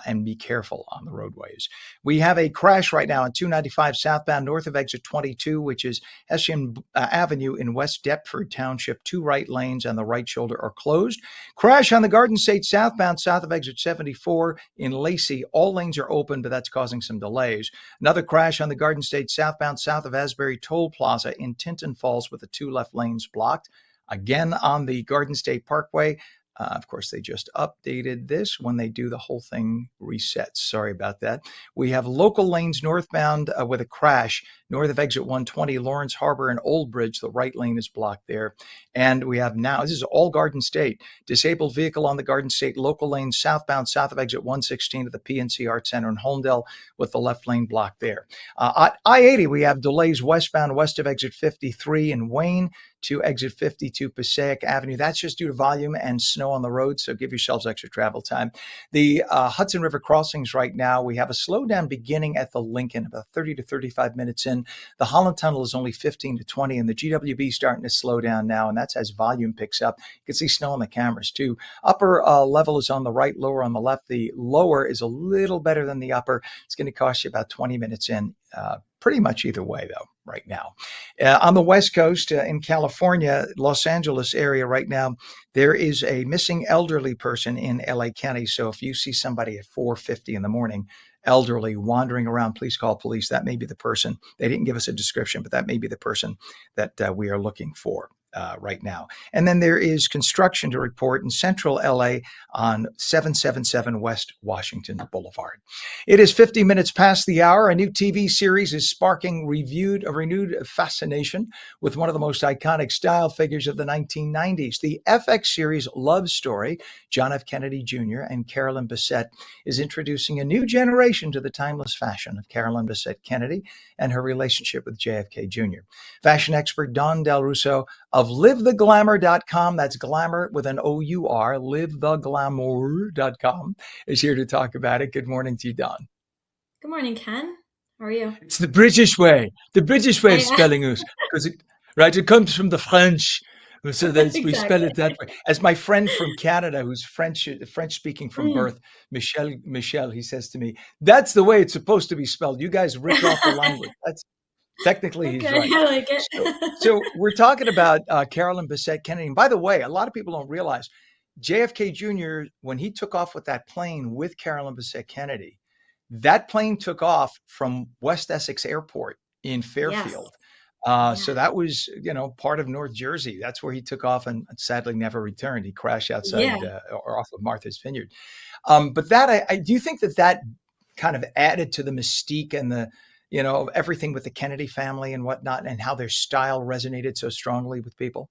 and be careful on the roadways. We have a crash right now on 295 southbound north of exit 22, which is Hessian Avenue in West Deptford Township. 2 right lanes on the right shoulder are closed. Crash on the Garden State southbound south of exit 74 in Lacey. All lanes are open, but that's causing some delays. Another crash on the Garden State southbound south of Asbury Toll Plaza in Tinton Falls with the 2 left lanes blocked. Again on the Garden State Parkway. Of course, they just updated this. When they do, the whole thing resets. Sorry about that. We have local lanes northbound with a crash north of exit 120, Lawrence Harbor and Old Bridge. The right lane is blocked there. And we have now, this is all Garden State, disabled vehicle on the Garden State local lane southbound south of exit 116 to the PNC Art Center in Holmdel with the left lane blocked there. I-80, we have delays westbound west of exit 53 in Wayne to exit 52 Passaic Avenue. That's just due to volume and snow on the road, so give yourselves extra travel time. The Hudson River crossings right now, we have a slowdown beginning at the Lincoln, about 30 to 35 minutes in. The Holland Tunnel is only 15 to 20, and the GWB starting to slow down now, and that's as volume picks up. You can see snow on the cameras, too. Upper level is on the right, lower on the left. The lower is a little better than the upper. It's going to cost you about 20 minutes in. Pretty much either way, though, right now. On the West Coast, in California, Los Angeles area right now, there is a missing elderly person in LA County. So if you see somebody at 4:50 in the morning, elderly wandering around, please call police. That may be the person. They didn't give us a description, but that may be the person that we are looking for. Right now. And then there is construction to report in central LA on 777 West Washington Boulevard. It is 50 minutes past the hour. A new TV series is sparking a renewed fascination with one of the most iconic style figures of the 1990s. The FX series Love Story, John F. Kennedy Jr. and Carolyn Bessette, is introducing a new generation to the timeless fashion of Carolyn Bessette Kennedy and her relationship with JFK Jr. Fashion expert Don Del Russo of LiveTheGlamour.com, that's glamour with an O-U-R, LiveTheGlamour.com, is here to talk about it. Good morning to you, Don. Good morning, Ken. How are you? It's the British way of spelling it, because it comes from the French. So Exactly. we spell it that way. As my friend from Canada, who's French speaking from birth, Michel, he says to me, that's the way it's supposed to be spelled. You guys ripped off the language. That's technically he's right. I like it. So we're talking about Carolyn Bessette Kennedy. And by the way, a lot of people don't realize JFK Jr., when he took off with that plane with Carolyn Bessette Kennedy, that plane took off from West Essex Airport in Fairfield. Yes. So that was, part of North Jersey. That's where he took off and sadly never returned. He crashed outside or off of Martha's Vineyard. But that, I do think that kind of added to the mystique and the, everything with the Kennedy family and whatnot, and how their style resonated so strongly with people.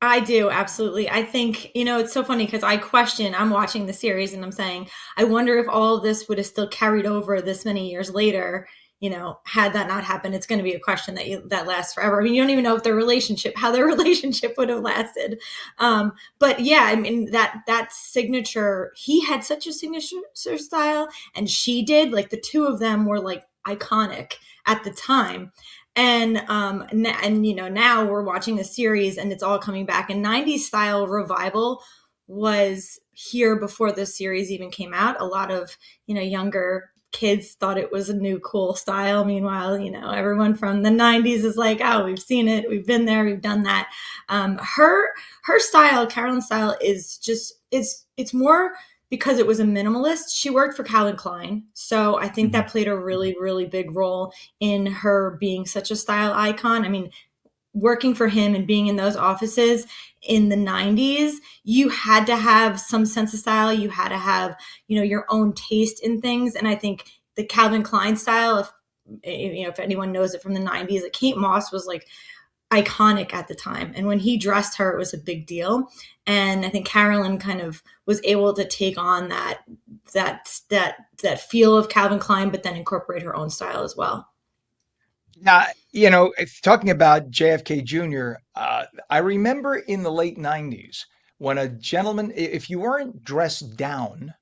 I do, absolutely. I think, it's so funny because I'm watching the series and I'm saying, I wonder if all of this would have still carried over this many years later. Had that not happened, it's going to be a question that lasts forever. I mean, you don't even know if how their relationship would have lasted. But yeah, I mean, that signature, he had such a signature style and she did, like the two of them were like iconic at the time. And now we're watching a series and it's all coming back. And 90s style revival was here before this series even came out. A lot of, younger kids thought it was a new cool style. Meanwhile, everyone from the 90s is like, oh, we've seen it. We've been there. We've done that. Her style, Carolyn's style is just, it's more because it was a minimalist. She worked for Calvin Klein. So I think that played a really, really big role in her being such a style icon. I mean, working for him and being in those offices in the 90s, you had to have some sense of style. You had to have, your own taste in things. And I think the Calvin Klein style, if anyone knows it from the 90s, like Kate Moss was like iconic at the time. And when he dressed her, it was a big deal. And I think Carolyn kind of was able to take on that feel of Calvin Klein, but then incorporate her own style as well. Now, talking about JFK Jr., I remember in the late 90s when a gentleman, if you weren't dressed down,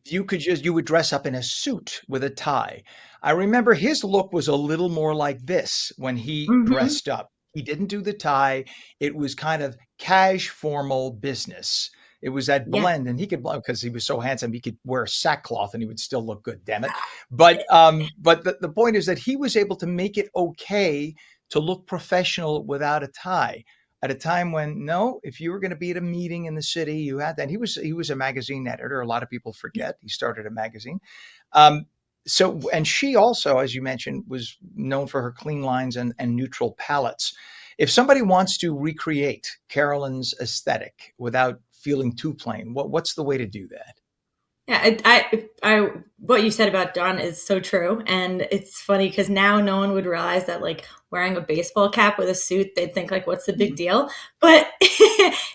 you would dress up in a suit with a tie. I remember his look was a little more like this when he dressed up. He didn't do the tie. It was kind of cash formal business. It was that Yeah. blend, and he could, because he was so handsome, he could wear sackcloth and he would still look good, damn it. But the point is that he was able to make it okay to look professional without a tie at a time when, no, if you were going to be at a meeting in the city, you had that. He was a magazine editor. A lot of people forget he started a magazine. And she also, as you mentioned, was known for her clean lines and neutral palettes. If somebody wants to recreate Carolyn's aesthetic without feeling too plain, what's the way to do that? Yeah, what you said about Don is so true. And it's funny because now no one would realize that like wearing a baseball cap with a suit, they'd think like, what's the big deal? But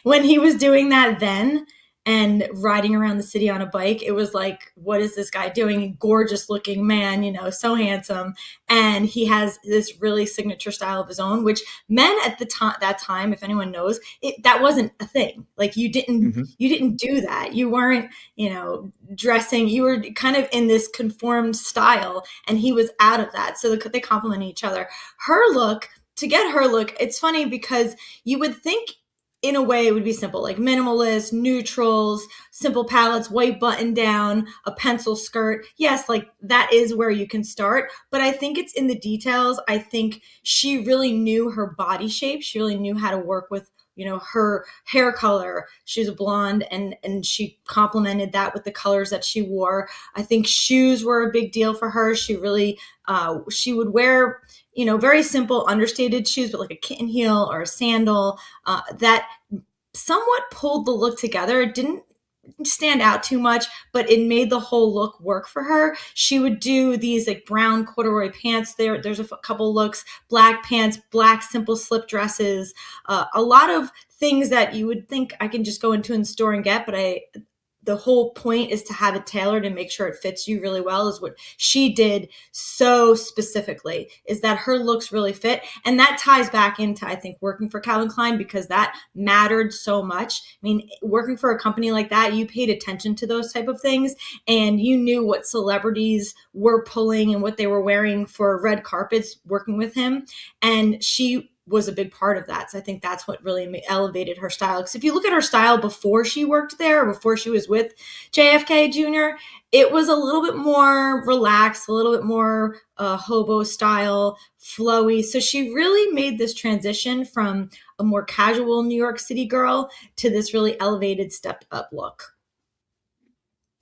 when he was doing that then and riding around the city on a bike, it was like, what is this guy doing? Gorgeous looking man, so handsome. And he has this really signature style of his own, which men at that time, if anyone knows, that wasn't a thing. Like you didn't do that. You weren't, dressing, you were kind of in this conformed style, and he was out of that. So they complement each other. To get her look, it's funny because you would think in a way it would be simple, like minimalist, neutrals, simple palettes, white button down, a pencil skirt. Yes, like that is where you can start. But I think it's in the details. I think she really knew her body shape. She really knew how to work with, her hair color. She's a blonde, and she complemented that with the colors that she wore. I think shoes were a big deal for her. She really, she would wear, very simple, understated shoes, but like a kitten heel or a sandal that somewhat pulled the look together. It didn't stand out too much, but it made the whole look work for her. She would do these like brown corduroy pants. There's a couple looks, black pants, black simple slip dresses, a lot of things that you would think I can just go into the store and get, but the whole point is to have it tailored and make sure it fits you really well, is what she did so specifically, is that her looks really fit. And that ties back into, I think, working for Calvin Klein, because that mattered so much. I mean, working for a company like that, you paid attention to those type of things, and you knew what celebrities were pulling and what they were wearing for red carpets working with him. And she was a big part of that. So I think that's what really elevated her style. Because if you look at her style before she worked there, before she was with JFK Jr., it was a little bit more relaxed, a little bit more hobo style, flowy. So she really made this transition from a more casual New York City girl to this really elevated, stepped up look.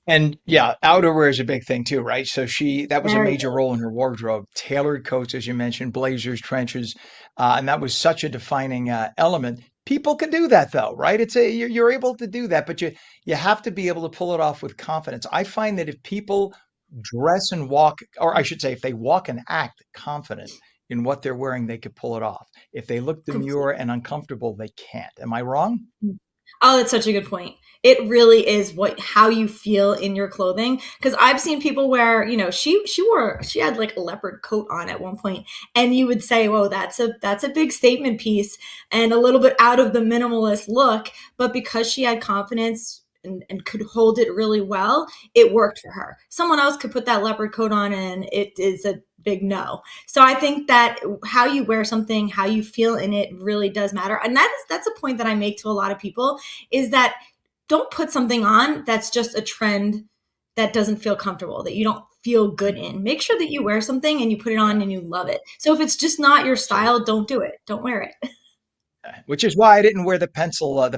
And yeah, outerwear is a big thing too, right? So that was a Very major good. role in her wardrobe. Tailored coats, as you mentioned, blazers, trenches, and that was such a defining element. People can do that though, right? You're able to do that, but you have to be able to pull it off with confidence. I find that if people dress and walk, or I should say, if they walk and act confident in what they're wearing, they could pull it off. If they look demure and uncomfortable, they can't. Am I wrong? Oh, that's such a good point. It really is how you feel in your clothing. Because I've seen people wear, she had like a leopard coat on at one point, and you would say, "Whoa, that's a big statement piece," and a little bit out of the minimalist look. But because she had confidence and could hold it really well, it worked for her. Someone else could put that leopard coat on, and it is a big no. So I think that how you wear something, how you feel in it really does matter. And that's a point that I make to a lot of people, is that don't put something on that's just a trend that doesn't feel comfortable, that you don't feel good in. Make sure that you wear something and you put it on and you love it. So if it's just not your style, don't do it. Don't wear it. Which is why I didn't wear the pencil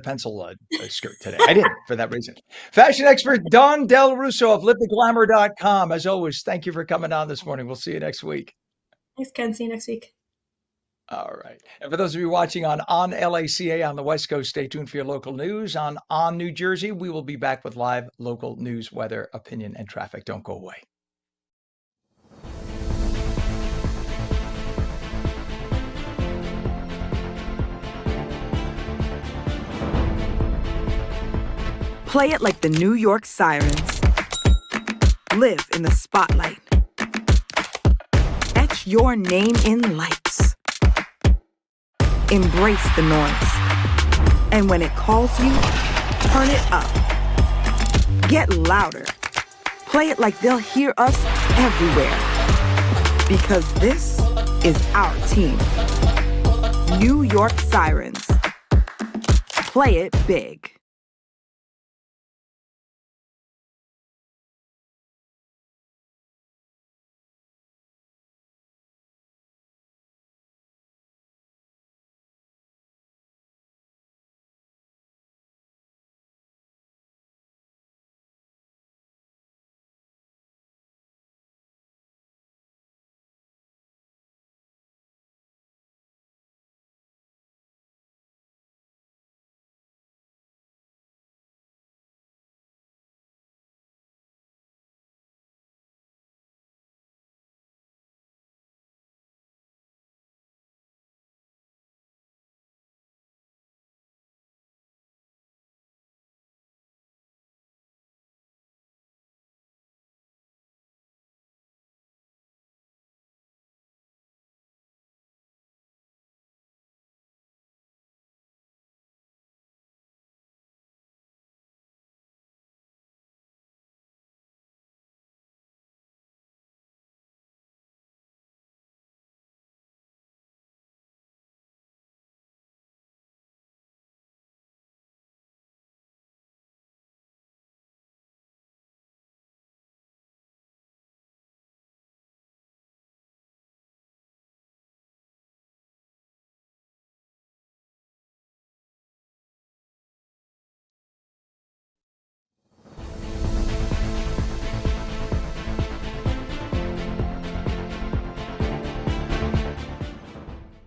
skirt today. I didn't, for that reason. Fashion expert Dawn Del Russo of livetheglamour.com. As always, thank you for coming on this morning. We'll see you next week. Thanks, Ken. See you next week. All right. And for those of you watching on LACA on the West Coast, stay tuned for your local news. On New Jersey, we will be back with live local news, weather, opinion, and traffic. Don't go away. Play it like the New York Sirens. Live in the spotlight. Etch your name in lights. Embrace the noise. And when it calls you, turn it up. Get louder. Play it like they'll hear us everywhere. Because this is our team. New York Sirens. Play it big.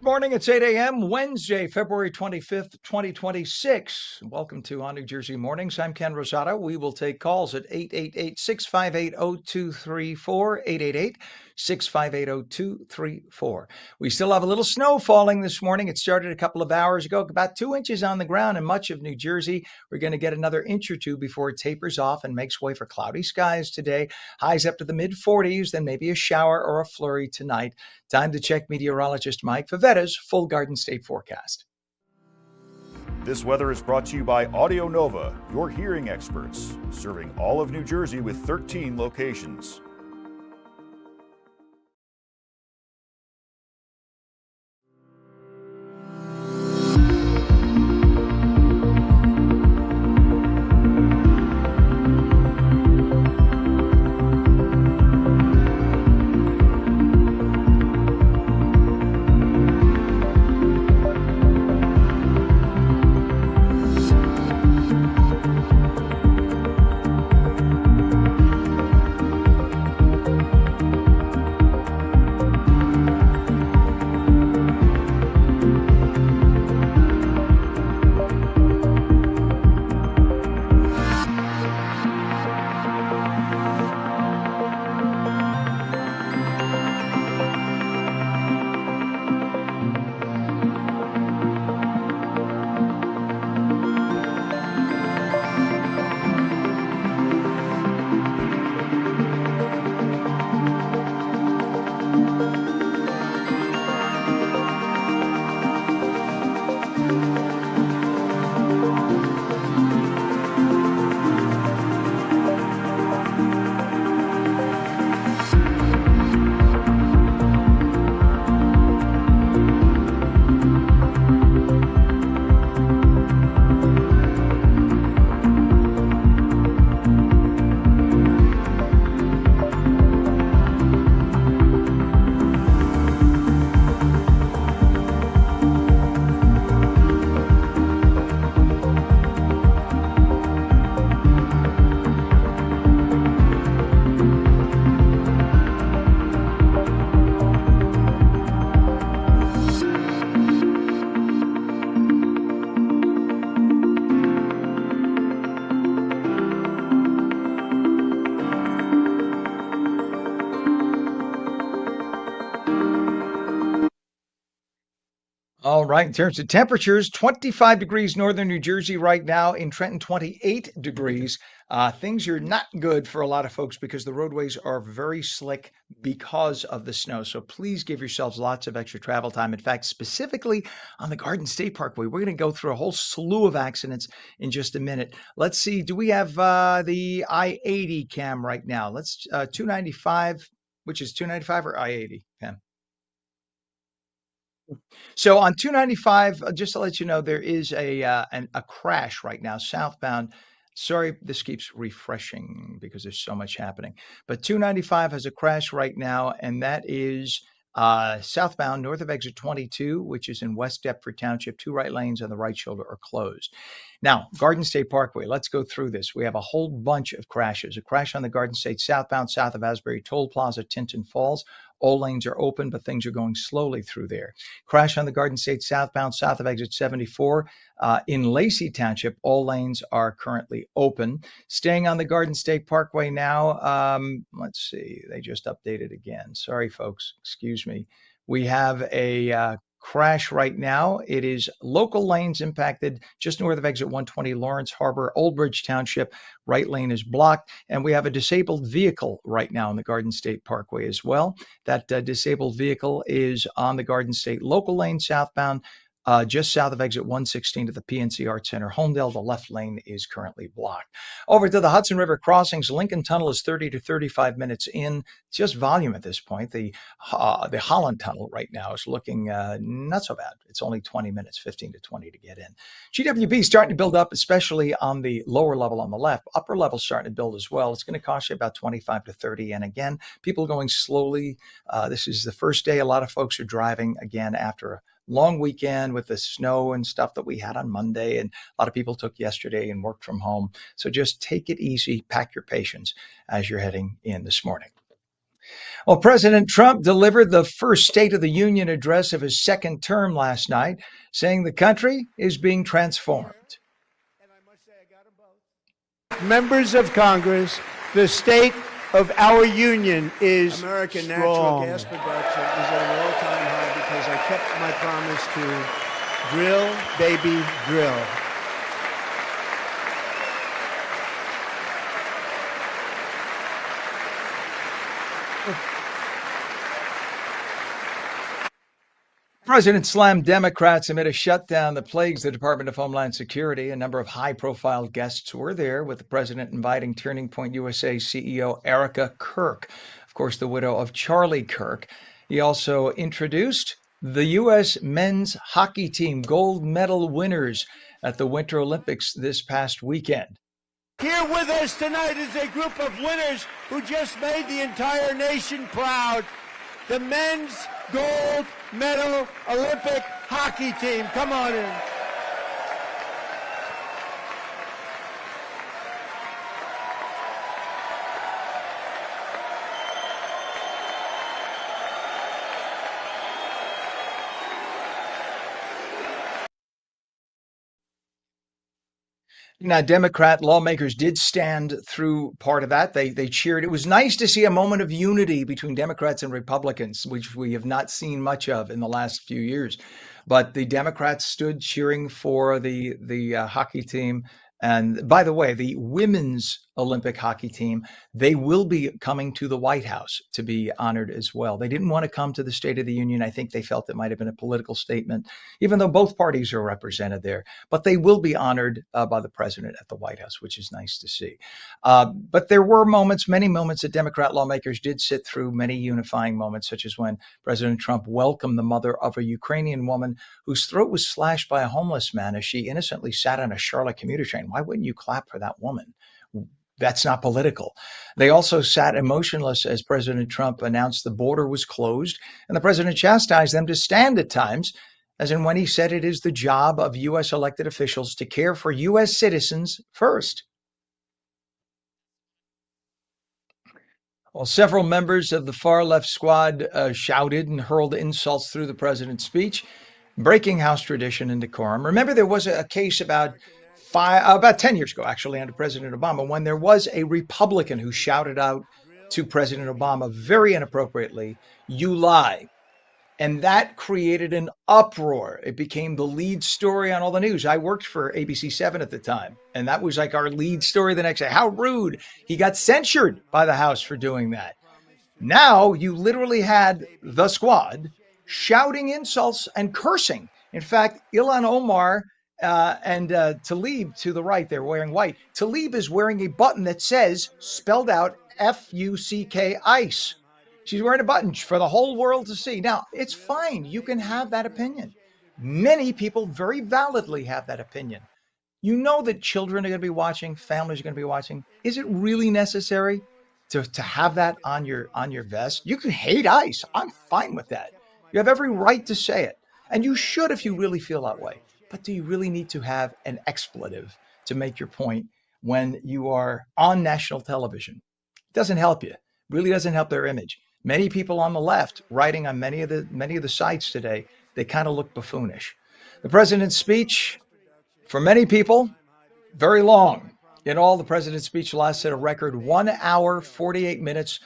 Morning, it's 8 a.m., Wednesday, February 25th, 2026. Welcome to On New Jersey Mornings. I'm Ken Rosato. We will take calls at 888-658-0234, 888-658-0234. We still have a little snow falling this morning. It started a couple of hours ago, about 2 inches on the ground in much of New Jersey. We're going to get another inch or two before it tapers off and makes way for cloudy skies today. Highs up to the mid-40s, then maybe a shower or a flurry tonight. Time to check meteorologist Mike Favetta's full Garden State forecast. This weather is brought to you by Audio Nova, your hearing experts, serving all of New Jersey with 13 locations. All right. In terms of temperatures, 25 degrees northern New Jersey right now. In Trenton, 28 degrees. Things are not good for a lot of folks because the roadways are very slick because of the snow. So please give yourselves lots of extra travel time. In fact, specifically on the Garden State Parkway, we're going to go through a whole slew of accidents in just a minute. Let's see. Do we have the I-80 cam right now? Let's 295, which is 295 or I-80 cam? So on 295, just to let you know, there is a crash right now southbound. Sorry, this keeps refreshing because there's so much happening. But 295 has a crash right now, and that is southbound north of exit 22, which is in West Deptford Township. Two right lanes on the right shoulder are closed. Now, Garden State Parkway, let's go through this. We have a whole bunch of crashes. A crash on the Garden State southbound, south of Asbury Toll Plaza, Tinton Falls. All lanes are open, but things are going slowly through there. Crash on the Garden State southbound, south of exit 74 in Lacey Township. All lanes are currently open. Staying on the Garden State Parkway now. Let's see. They just updated again. Sorry, folks. Excuse me. We have a crash right now. It is local lanes impacted just north of exit 120, Lawrence Harbor, Old Bridge Township. Right lane is blocked. And we have a disabled vehicle right now on the Garden State Parkway as well. That disabled vehicle is on the Garden State local lane southbound, just south of exit 116 to the PNC Arts Center, Homedale. The left lane is currently blocked. Over to the Hudson River crossings, Lincoln Tunnel is 30 to 35 minutes in. It's just volume at this point. The Holland Tunnel right now is looking not so bad. It's only 20 minutes, 15 to 20 to get in. GWB starting to build up, especially on the lower level on the left. Upper level starting to build as well. It's going to cost you about 25 to 30. And again, people going slowly. This is the first day a lot of folks are driving again after a long weekend with the snow and stuff that we had on Monday, and a lot of people took yesterday and worked from home. So just take it easy, pack your patience as you're heading in this morning. Well, President Trump delivered the first State of the Union address of his second term last night, saying the country is being transformed. Members of Congress, the state of our union is American strong. Natural gas production is at an all-time high because I kept my promise to drill, baby, drill. President slammed Democrats amid a shutdown that plagues the Department of Homeland Security. A number of high-profile guests were there, with the president inviting Turning Point USA CEO Erica Kirk, of course, the widow of Charlie Kirk. He also introduced the U.S. men's hockey team gold medal winners at the Winter Olympics this past weekend. Here with us tonight is a group of winners who just made the entire nation proud. The men's gold medal Olympic hockey team. Come on in. Now, Democrat lawmakers did stand through part of that. They cheered. It was nice to see a moment of unity between Democrats and Republicans, which we have not seen much of in the last few years. But the Democrats stood cheering for the hockey team. And by the way, the women's Olympic hockey team, they will be coming to the White House to be honored as well. They didn't want to come to the State of the Union. I think they felt it might have been a political statement, even though both parties are represented there. But they will be honored by the president at the White House, which is nice to see. But there were moments, many moments that Democrat lawmakers did sit through, many unifying moments, such as when President Trump welcomed the mother of a Ukrainian woman whose throat was slashed by a homeless man as she innocently sat on a Charlotte commuter train. Why wouldn't you clap for that woman? That's not political. They also sat emotionless as President Trump announced the border was closed, and the president chastised them to stand at times, as in when he said it is the job of U.S. elected officials to care for U.S. citizens first. Well, several members of the far left squad shouted and hurled insults through the president's speech, breaking House tradition and decorum. Remember, there was a case about 10 years ago, actually, under President Obama, when there was a Republican who shouted out to President Obama very inappropriately, "You lie." And that created an uproar. It became the lead story on all the news. I worked for ABC7 at the time, and that was like our lead story the next day. How rude. He got censured by the House for doing that. Now you literally had the squad shouting insults and cursing. In fact, Ilhan Omar and Tlaib to the right, they're wearing white. Tlaib is wearing a button that says, spelled out, F-U-C-K, ICE. She's wearing a button for the whole world to see. Now, it's fine. You can have that opinion. Many people very validly have that opinion. You know that children are going to be watching, families are going to be watching. Is it really necessary to have that on your vest? You can hate ICE. I'm fine with that. You have every right to say it. And you should if you really feel that way. But do you really need to have an expletive to make your point when you are on national television? It doesn't help you. It really doesn't help their image. Many people on the left writing on many of the sites today, they kind of look buffoonish. The president's speech, for many people, very long. In all, the president's speech lasted a record 1 hour, 48 minutes,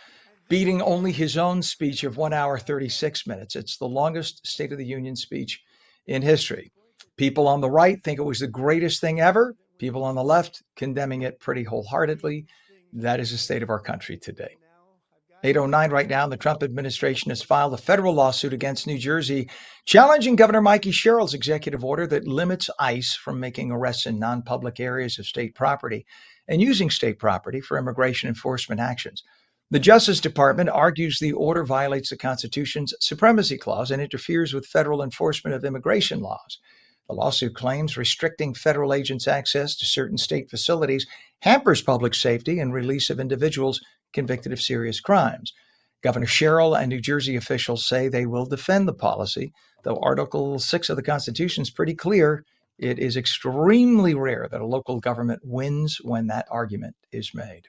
beating only his own speech of 1 hour, 36 minutes. It's the longest State of the Union speech in history. People on the right think it was the greatest thing ever. People on the left condemning it pretty wholeheartedly. That is the state of our country today. 8:09 right now, the Trump administration has filed a federal lawsuit against New Jersey, challenging Governor Mikey Sherrill's executive order that limits ICE from making arrests in non-public areas of state property and using state property for immigration enforcement actions. The Justice Department argues the order violates the Constitution's Supremacy Clause and interferes with federal enforcement of immigration laws. The lawsuit claims restricting federal agents' access to certain state facilities hampers public safety and release of individuals convicted of serious crimes. Governor Sherrill and New Jersey officials say they will defend the policy, though Article 6 of the Constitution is pretty clear. It is extremely rare that a local government wins when that argument is made.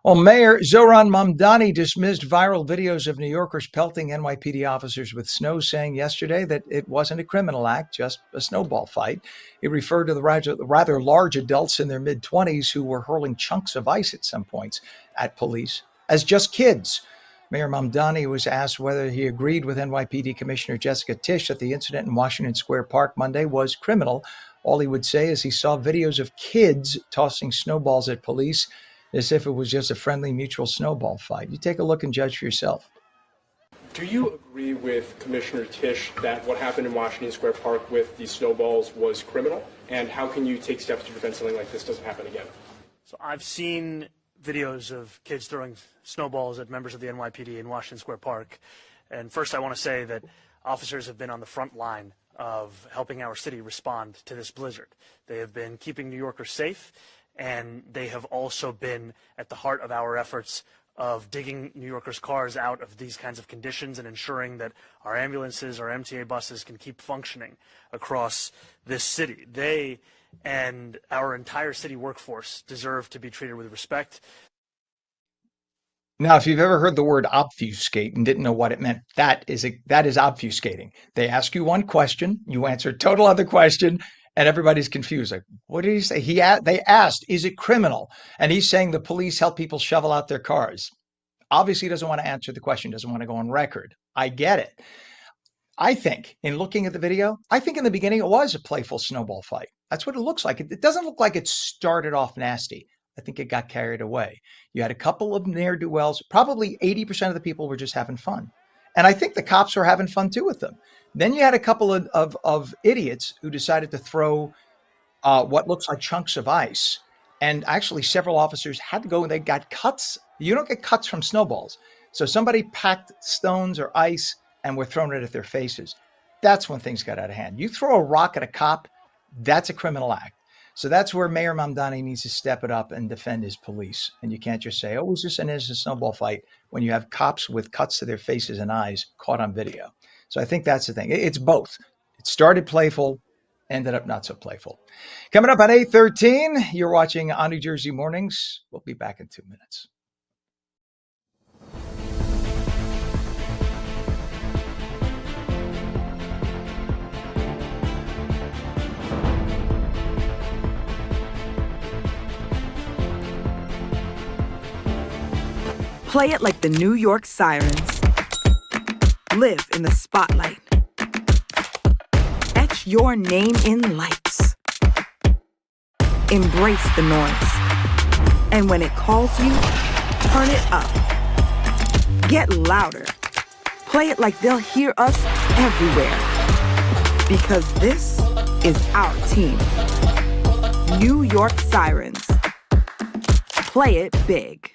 Well, Mayor Zohran Mamdani dismissed viral videos of New Yorkers pelting NYPD officers with snow, saying yesterday that it wasn't a criminal act, just a snowball fight. He referred to the rather large adults in their mid-20s who were hurling chunks of ice at some points at police as just kids. Mayor Mamdani was asked whether he agreed with NYPD Commissioner Jessica Tisch that the incident in Washington Square Park Monday was criminal. All he would say is he saw videos of kids tossing snowballs at police as if it was just a friendly mutual snowball fight. You take a look and judge for yourself. Do you agree with Commissioner Tisch that what happened in Washington Square Park with these snowballs was criminal? And how can you take steps to prevent something like this doesn't happen again? So I've seen videos of kids throwing snowballs at members of the NYPD in Washington Square Park. And first I want to say that officers have been on the front line of helping our city respond to this blizzard. They have been keeping New Yorkers safe, and they have also been at the heart of our efforts of digging New Yorkers' cars out of these kinds of conditions and ensuring that our ambulances, our MTA buses can keep functioning across this city. They and our entire city workforce deserve to be treated with respect. Now, if you've ever heard the word obfuscate and didn't know what it meant, that is obfuscating. They ask you one question, you answer a total other question, and everybody's confused. Like, what did he say? They asked, is it criminal? And he's saying the police help people shovel out their cars. Obviously, he doesn't want to answer the question, doesn't want to go on record. I get it. I think, in looking at the video, I think in the beginning it was a playful snowball fight. That's what it looks like. It doesn't look like it started off nasty. I think it got carried away. You had a couple of ne'er-do-wells. Probably 80% of the people were just having fun. And I think the cops were having fun too with them. Then you had a couple of idiots who decided to throw what looks like chunks of ice. And actually several officers had to go and they got cuts. You don't get cuts from snowballs. So somebody packed stones or ice and were throwing it at their faces. That's when things got out of hand. You throw a rock at a cop, that's a criminal act. So that's where Mayor Mamdani needs to step it up and defend his police. And you can't just say, oh, it was just an innocent snowball fight when you have cops with cuts to their faces and eyes caught on video. So I think that's the thing. It's both. It started playful, ended up not so playful. Coming up at 8:13, you're watching On New Jersey Mornings. We'll be back in 2 minutes. Play it like the New York Sirens. live in the spotlight. Etch your name in lights. Embrace the noise. And when it calls you, turn it up. Get louder. Play it like they'll hear us everywhere. Because this is our team. New York Sirens. Play it big.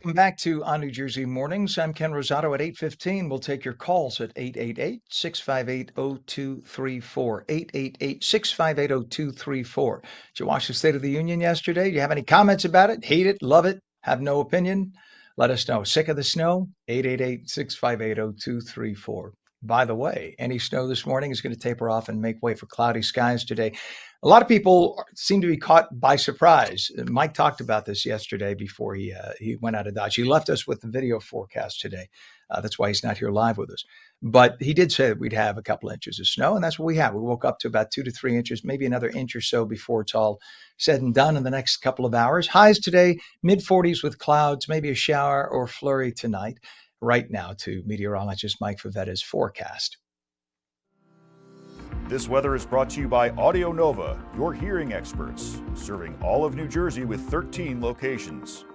Welcome back to On New Jersey Mornings. I'm Ken Rosato at 8:15. We'll take your calls at 888-658-0234. 888-658-0234. Did you watch the State of the Union yesterday? Do you have any comments about it? Hate it? Love it? Have no opinion? Let us know. Sick of the snow? 888-658-0234. By the way, any snow this morning is going to taper off and make way for cloudy skies today. A lot of people seem to be caught by surprise. Mike talked about this yesterday before he went out of Dodge. He left us with the video forecast today. That's why he's not here live with us. But he did say that we'd have a couple inches of snow, and that's what we have. We woke up to about 2 to 3 inches, maybe another inch or so before it's all said and done in the next couple of hours. Highs today, mid-40s with clouds, maybe a shower or flurry tonight. Right now to meteorologist Mike Favetta's forecast. This weather is brought to you by Audio Nova, your hearing experts, serving all of New Jersey with 13 locations.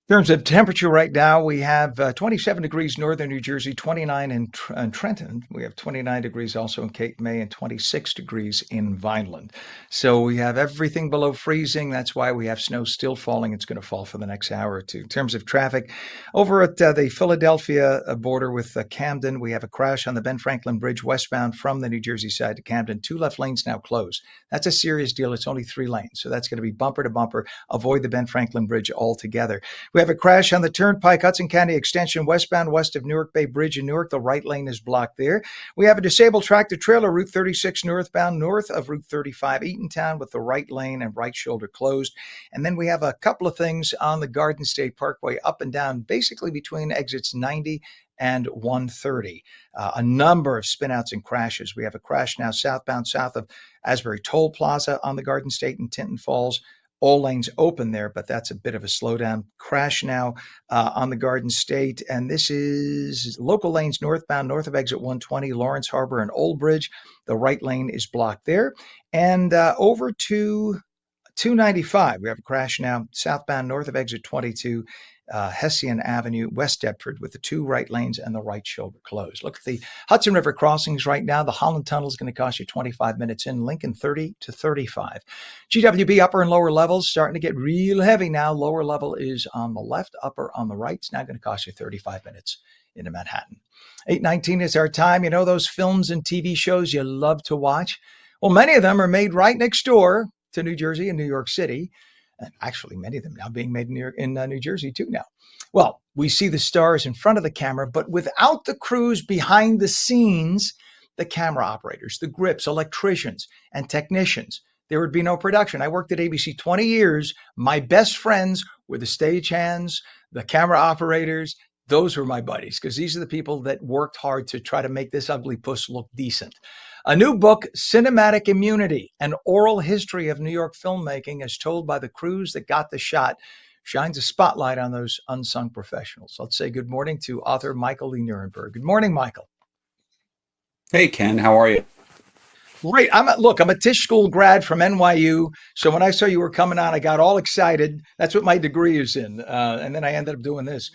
In terms of temperature right now, we have 27 degrees northern New Jersey, 29 in Trenton. We have 29 degrees also in Cape May and 26 degrees in Vineland. So we have everything below freezing. That's why we have snow still falling. It's going to fall for the next hour or two. In terms of traffic, over at the Philadelphia border with Camden, we have a crash on the Ben Franklin Bridge westbound from the New Jersey side to Camden. 2 left lanes now closed. That's a serious deal. It's only 3 lanes. So that's going to be bumper to bumper. Avoid the Ben Franklin Bridge altogether. We have a crash on the Turnpike Hudson County Extension westbound west of Newark Bay Bridge in Newark. The right lane is blocked there. We have a disabled tractor trailer, Route 36 northbound north of Route 35 Eatontown with the right lane and right shoulder closed. And then we have a couple of things on the Garden State Parkway up and down, basically between exits 90 and 130. A number of spinouts and crashes. We have a crash now southbound south of Asbury Toll Plaza on the Garden State in Tinton Falls. All lanes open there, but that's a bit of a slowdown. Crash now on the Garden State, and this is local lanes northbound, north of exit 120, Lawrence Harbor and Old Bridge. The right lane is blocked there. And over to 295, we have a crash now southbound, north of exit 22, Hessian Avenue, West Deptford, with the 2 right lanes and the right shoulder closed. Look at the Hudson River crossings right now. The Holland Tunnel is going to cost you 25 minutes in, Lincoln 30 to 35. GWB upper and lower levels starting to get real heavy now. Lower level is on the left, upper on the right. It's now going to cost you 35 minutes into Manhattan. 8:19 is our time. You know those films and TV shows you love to watch? Well, many of them are made right next door to New Jersey and New York City. And actually, many of them now being made in New Jersey too now. Well, we see the stars in front of the camera, but without the crews behind the scenes, the camera operators, the grips, electricians, and technicians, there would be no production. I worked at ABC 20 years. My best friends were the stagehands, the camera operators. Those were my buddies because these are the people that worked hard to try to make this ugly puss look decent. A new book, Cinematic Immunity, an oral history of New York filmmaking as told by the crews that got the shot, shines a spotlight on those unsung professionals. Let's say good morning to author Michael Lee Nierenberg. Good morning, Michael. Hey, Ken, how are you? Great. I'm a Tisch School grad from NYU. So when I saw you were coming on, I got all excited. That's what my degree is in. And then I ended up doing this.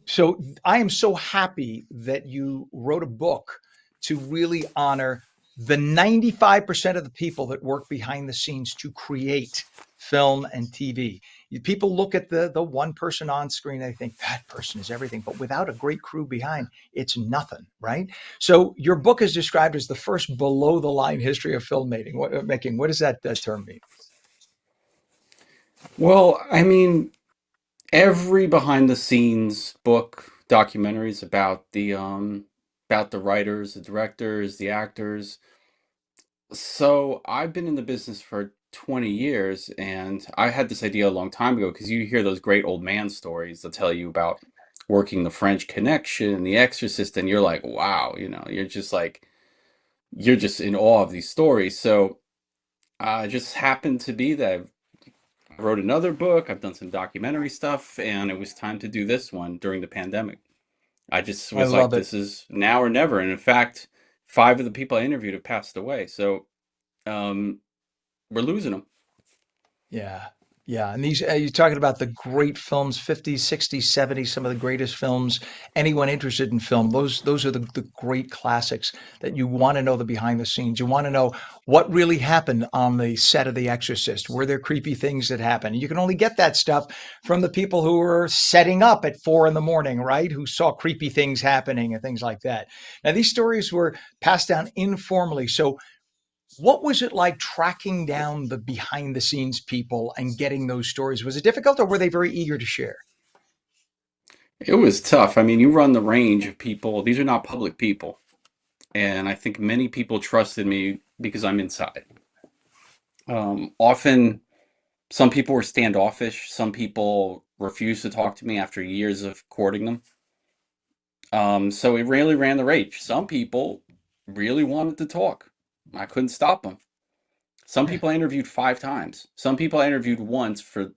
So I am so happy that you wrote a book to really honor the 95% of the people that work behind the scenes to create film and TV. People look at the one person on screen, they think that person is everything, but without a great crew behind, it's nothing, right? So your book is described as the first below the line history of filmmaking. What does that term mean? Well, I mean, every behind the scenes book, documentaries about the writers, the directors, the actors. So I've been in the business for 20 years, and I had this idea a long time ago because you hear those great old man stories that tell you about working the French Connection, The Exorcist, and you're like, wow, you're just in awe of these stories. So it just happened to be that I wrote another book, I've done some documentary stuff, and it was time to do this one during the pandemic. I just I was like, love it. this is now or never. And in fact, 5 of the people I interviewed have passed away. So um, we're losing them. Yeah. Yeah. And these, you're talking about the great films, 50s, 60s, 70s, some of the greatest films. Anyone interested in film, those are the great classics that you want to know the behind the scenes. You want to know what really happened on the set of The Exorcist. Were there creepy things that happened? You can only get that stuff from the people who were setting up at 4 a.m, right? Who saw creepy things happening and things like that. Now, these stories were passed down informally. So what was it like tracking down the behind the scenes people and getting those stories? Was it difficult or were they very eager to share? It was tough. I mean, you run the range of people. These are not public people. And I think many people trusted me because I'm inside. Often, some people were standoffish. Some people refused to talk to me after years of courting them. So it really ran the range. Some people really wanted to talk. I couldn't stop them. Some people I interviewed 5 times. Some people I interviewed once for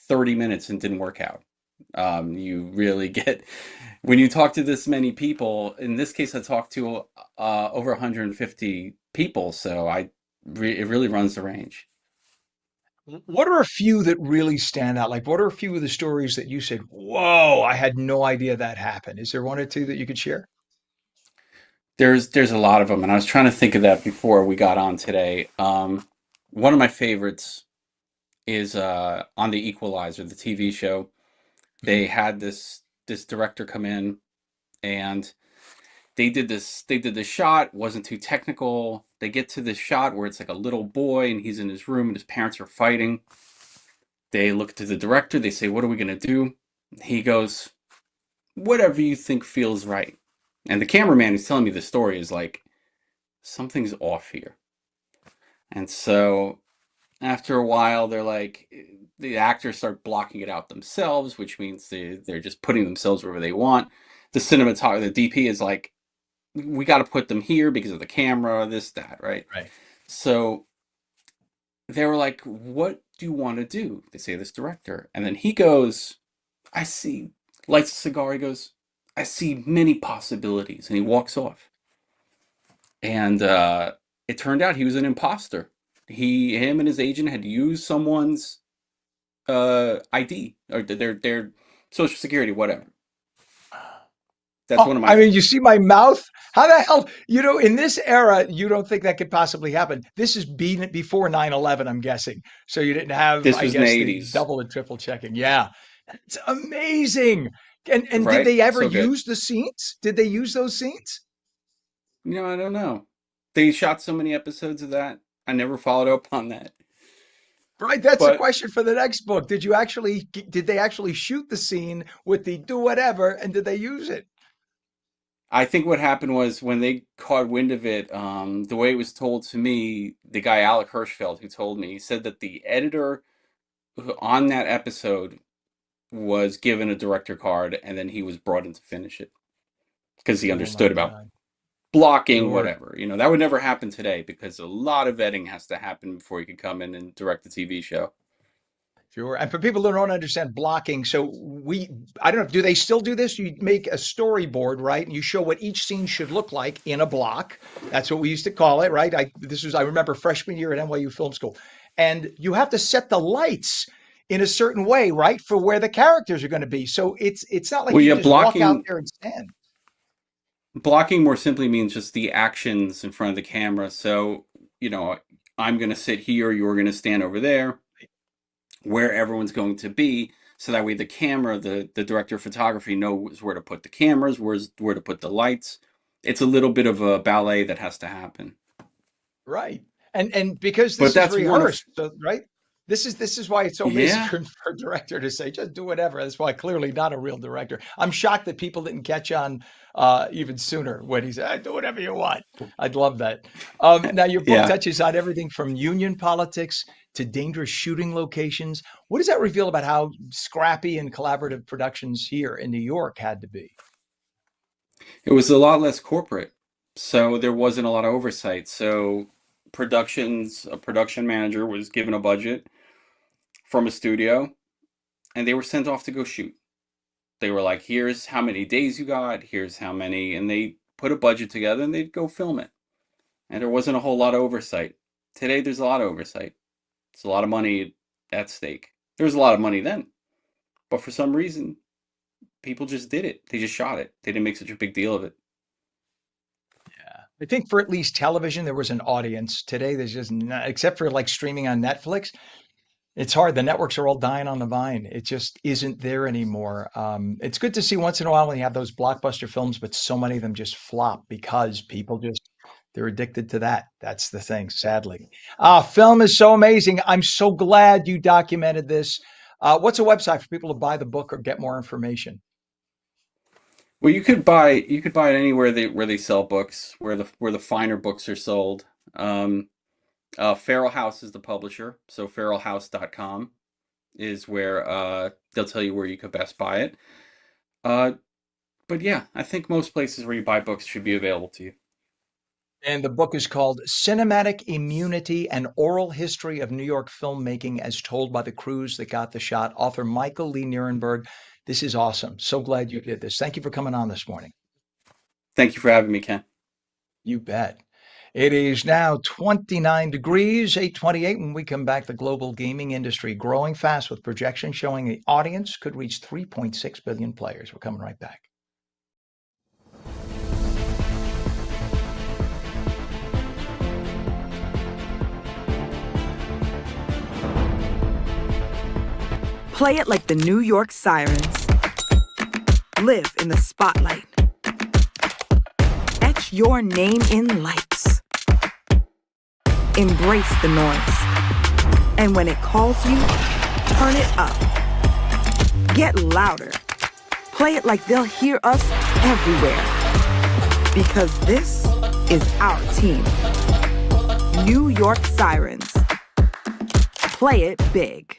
30 minutes and didn't work out. You really get, when you talk to this many people, in this case, I talked to over 150 people. So it really runs the range. What are a few that really stand out? Like, what are a few of the stories that you said, "Whoa, I had no idea that happened"? Is there one or two that you could share? There's a lot of them, and I was trying to think of that before we got on today. One of my favorites is on The Equalizer, the TV show. They Mhm. had this director come in, and they did this shot, wasn't too technical. They get to this shot where it's like a little boy and he's in his room and his parents are fighting. They look to the director, they say, "What are we gonna do?" He goes, "Whatever you think feels right." And the cameraman who's telling me the story is like, "Something's off here." And so after a while, they're like, the actors start blocking it out themselves, which means they're just putting themselves wherever they want. The cinematographer, the DP is like, "We got to put them here because of the camera, this, that, right?" Right. So they were like, "What do you want to do?" They say this director. And then he goes, "I see," lights a cigar. He goes, "I see many possibilities." And he walks off. And it turned out he was an imposter. Him and his agent had used someone's ID or their social security, whatever. That's Oh, one of my I mean, you favorites. see my mouth? How the hell, in this era, you don't think that could possibly happen. This is before 9/11, I'm guessing. So you didn't have, This I was in the guess, the 80s, double and triple checking. Yeah. It's amazing. And did right? they ever So good. use the scenes? Did they use those scenes? I don't know. They shot so many episodes of that. I never followed up on that. Right, that's the But question for the next book. Did they actually shoot the scene with the do whatever and did they use it? I think what happened was when they caught wind of it, the way it was told to me, the guy Alec Hirschfeld who told me, he said that the editor on that episode was given a director card and then he was brought in to finish it because he Oh my understood about God. blocking, Sure. whatever. That would never happen today because a lot of vetting has to happen before you can come in and direct a TV show. Sure. And for people who don't understand blocking, so I don't know, do they still do this? You make a storyboard, right? And you show what each scene should look like in a block. That's what we used to call it, right? I remember freshman year at NYU Film School. And you have to set the lights in a certain way, right? For where the characters are going to be. So it's not like Well, you yeah, can just walk out there and stand. blocking more simply means just the actions in front of the camera. So, you know, I'm going to sit here, you're going to stand over there, where everyone's going to be. So that way the camera, the director of photography knows where to put the cameras, where to put the lights. It's a little bit of a ballet that has to happen. Right. And because But this is that's one of, rehearsed, so right? This is why it's so amazing yeah, for a director to say, just do whatever. That's why clearly not a real director. I'm shocked that people didn't catch on even sooner when he said, do whatever you want. I'd love that. Now your book yeah. touches on everything from union politics to dangerous shooting locations. What does that reveal about how scrappy and collaborative productions here in New York had to be? It was a lot less corporate. So there wasn't a lot of oversight. So a production manager was given a budget from a studio and they were sent off to go shoot. They were like, "Here's how many days you got, here's how many," and they put a budget together and they'd go film it. And there wasn't a whole lot of oversight. Today, there's a lot of oversight. It's a lot of money at stake. There was a lot of money then, but for some reason, people just did it. They just shot it. They didn't make such a big deal of it. Yeah. I think for at least television, there was an audience. Today, there's just not, except for like streaming on Netflix. It's hard. The networks are all dying on the vine. It just isn't there anymore. It's good to see once in a while when you have those blockbuster films, but so many of them just flop because people they're addicted to that. That's the thing, sadly. Film is so amazing. I'm so glad you documented this. What's a website for people to buy the book or get more information? Well, you could buy it anywhere where they sell books, where the finer books are sold. Um, Feral House is the publisher, so feralhouse.com is where they'll tell you where you could best buy it. Uh, but yeah, I think most places where you buy books should be available to you. And the book is called Cinematic Immunity: An Oral History of New York Filmmaking as Told by the Crews That Got the Shot. Author Michael Lee Nierenberg. This is awesome. So glad you did this. Thank you for coming on this morning. Thank you for having me, Ken. You bet. It is now 29 degrees, 8:28. When we come back, the global gaming industry growing fast with projections showing the audience could reach 3.6 billion players. We're coming right back. Play it like the New York Sirens. Live in the spotlight. Etch your name in lights. Embrace the noise. And when it calls you, turn it up. Get louder. Play it like they'll hear us everywhere. Because this is our team. New York Sirens. Play it big.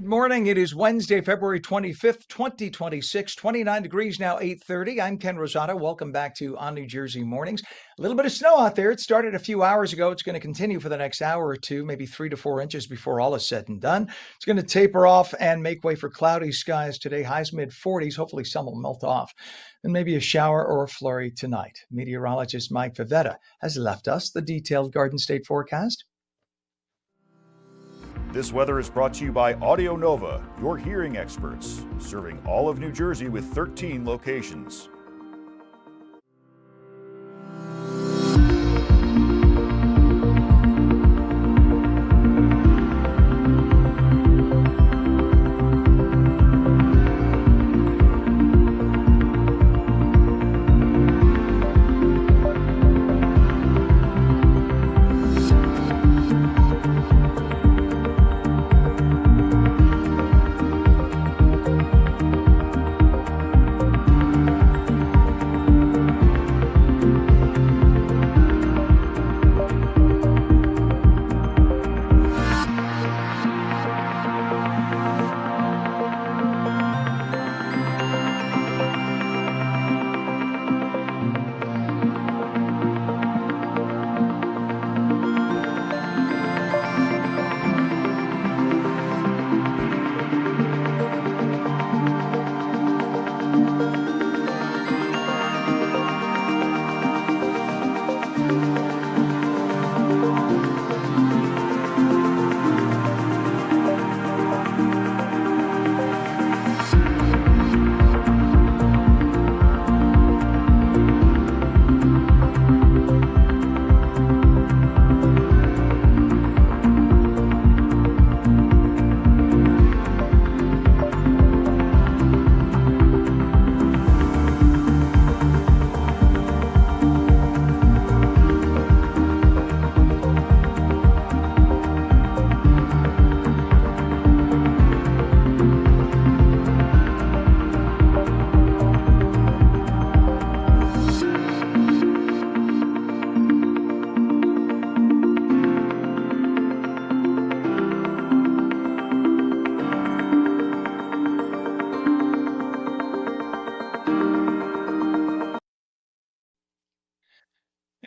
Good morning. It is Wednesday, February 25th, 2026, 29 degrees now, 8:30. I'm Ken Rosato. Welcome back to On New Jersey Mornings. A little bit of snow out there. It started a few hours ago. It's going to continue for the next hour or two, maybe 3 to 4 inches before all is said and done. It's going to taper off and make way for cloudy skies today. Highs mid-40s. Hopefully some will melt off. And maybe a shower or a flurry tonight. Meteorologist Mike Favetta has left us the detailed Garden State forecast. This weather is brought to you by Audio Nova, your hearing experts, serving all of New Jersey with 13 locations.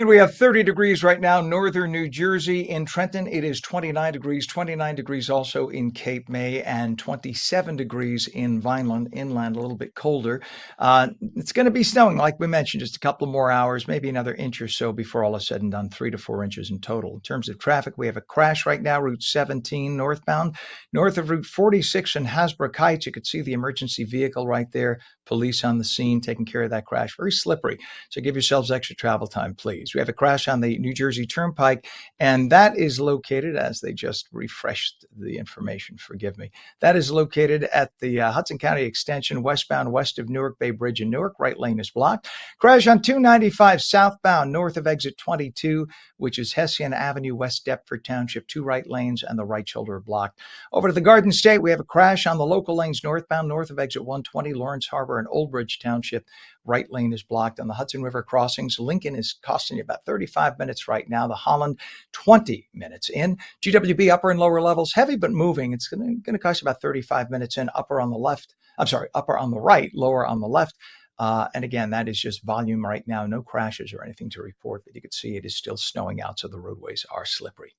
we have 30 degrees right now, northern New Jersey. In Trenton, it is 29 degrees also in Cape May, and 27 degrees in Vineland, inland, a little bit colder. It's going to be snowing, like we mentioned, just a couple more hours, maybe another inch or so before all is said and done, 3 to 4 inches in total. In terms of traffic, we have a crash right now, Route 17 northbound, north of Route 46 in Hasbrook Heights. You could see the emergency vehicle right there, police on the scene taking care of that crash. Very slippery, so give yourselves extra travel time, please. We have a crash on the New Jersey Turnpike, and that is located, as they just refreshed the information, forgive me, that is located at the Hudson County Extension, westbound west of Newark Bay Bridge in Newark. Right lane is blocked. Crash on 295 southbound north of exit 22, which is Hessian Avenue, West Deptford Township. 2 right lanes and the right shoulder are blocked. Over to the Garden State, we have a crash on the local lanes northbound north of exit 120, Lawrence Harbor and Old Bridge Township. Right lane is blocked. On the Hudson River crossings, Lincoln is costing you about 35 minutes right now. The Holland, 20 minutes in. GWB upper and lower levels, heavy but moving. It's going to cost you about 35 minutes in. Upper on the left. I'm sorry, upper on the right, lower on the left. And again, that is just volume right now. No crashes or anything to report, but you can see it is still snowing out, so the roadways are slippery.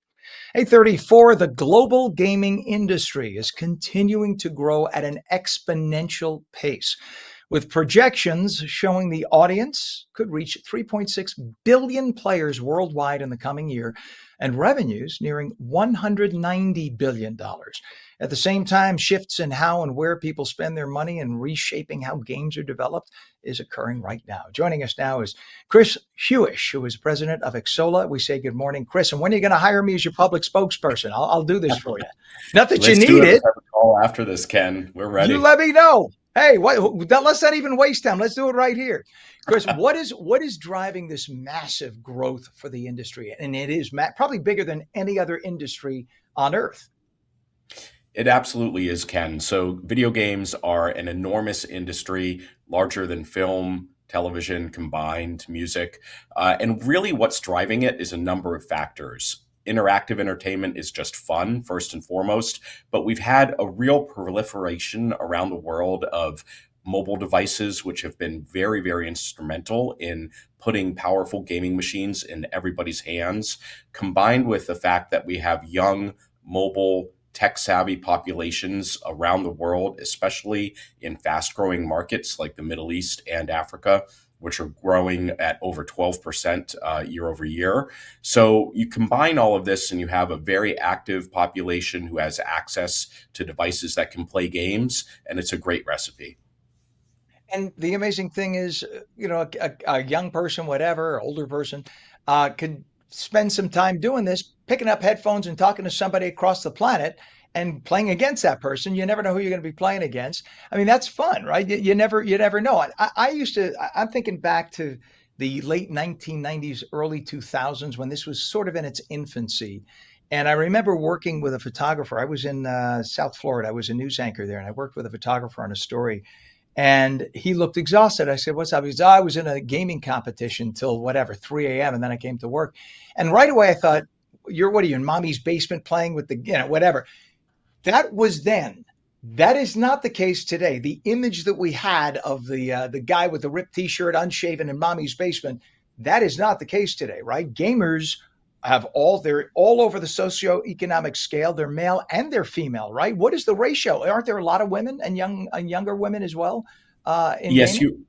834, the global gaming industry is continuing to grow at an exponential pace, with projections showing the audience could reach 3.6 billion players worldwide in the coming year, and revenues nearing $190 billion. At the same time, shifts in how and where people spend their money and reshaping how games are developed is occurring right now. Joining us now is Chris Hewish, who is president of Exola. We say good morning, Chris. And when are you going to hire me as your public spokesperson? I'll do this for you. Not that you need it. Call after this, Ken. We're ready. You let me know. Hey, let's not even waste time. Let's do it right here. Chris, what is driving this massive growth for the industry? And it is probably bigger than any other industry on earth. It absolutely is, Ken. So video games are an enormous industry, larger than film, television combined, music. And really what's driving it is a number of factors. Interactive entertainment is just fun, first and foremost, but we've had a real proliferation around the world of mobile devices, which have been very, very instrumental in putting powerful gaming machines in everybody's hands, combined with the fact that we have young, mobile, tech-savvy populations around the world, especially in fast-growing markets like the Middle East and Africa, which are growing at over 12% year over year. So you combine all of this and you have a very active population who has access to devices that can play games, and it's a great recipe. And the amazing thing is, a young person, whatever, older person, could spend some time doing this, picking up headphones and talking to somebody across the planet and playing against that person. You never know who you're going to be playing against. I mean, that's fun, right? You never know. I'm thinking back to the late 1990s, early 2000s, when this was sort of in its infancy. And I remember working with a photographer. I was in South Florida. I was a news anchor there, and I worked with a photographer on a story. And he looked exhausted. I said, "What's up?" He said, "I was in a gaming competition till 3 a.m. and then I came to work." And right away I thought, what are you in mommy's basement playing with the, whatever. That was then. That is not the case today. The image that we had of the guy with the ripped t-shirt, unshaven in mommy's basement, that is not the case today, right? Gamers have they're all over the socioeconomic scale. They're male and they're female, right? What is the ratio? Aren't there a lot of women and younger women as well? Yes, gaming?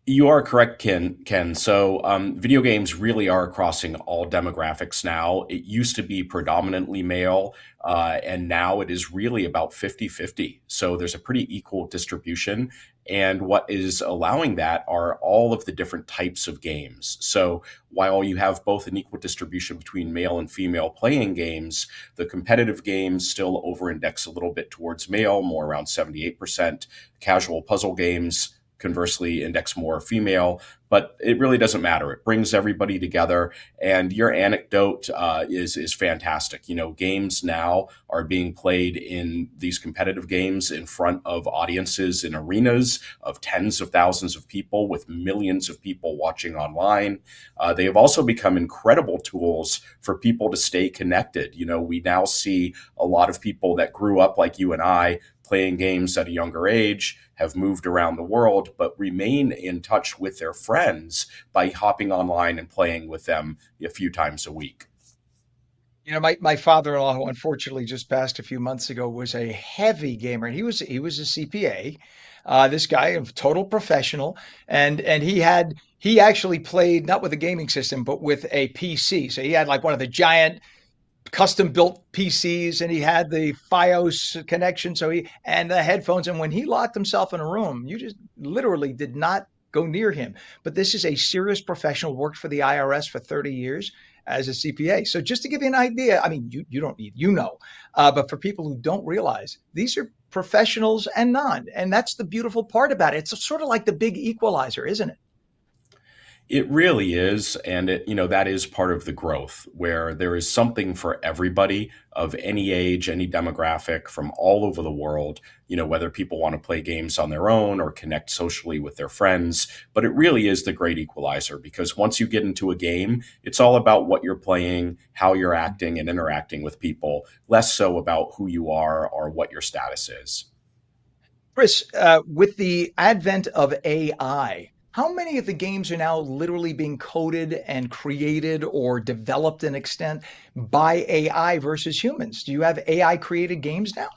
You are correct, Ken. So video games really are crossing all demographics now. It used to be predominantly male, and now it is really about 50-50. So there's a pretty equal distribution. And what is allowing that are all of the different types of games. So while you have both an equal distribution between male and female playing games, the competitive games still over-index a little bit towards male, more around 78%. Casual puzzle games conversely index more female, but it really doesn't matter. It brings everybody together, and your anecdote is fantastic. Games now are being played in these competitive games in front of audiences in arenas of tens of thousands of people with millions of people watching online. They have also become incredible tools for people to stay connected. We now see a lot of people that grew up like you and I playing games at a younger age, have moved around the world, but remain in touch with their friends by hopping online and playing with them a few times a week. You know, my father-in-law, who unfortunately just passed a few months ago, was a heavy gamer. He was a CPA. This guy, a total professional, and he actually played not with a gaming system, but with a PC. So he had like one of the giant custom built PCs, and he had the FiOS connection. So he and the headphones. And when he locked himself in a room, you just literally did not go near him. But this is a serious professional, worked for the IRS for 30 years as a CPA. So just to give you an idea, I mean, you don't need, but for people who don't realize, these are professionals and non. And that's the beautiful part about it. It's sort of like the big equalizer, isn't it? It really is, and that is part of the growth, where there is something for everybody of any age, any demographic from all over the world, whether people want to play games on their own or connect socially with their friends. But it really is the great equalizer, because once you get into a game, it's all about what you're playing, how you're acting and interacting with people, less so about who you are or what your status is. Chris, with the advent of AI, how many of the games are now literally being coded and created or developed in extent by AI versus humans? Do you have AI created games now?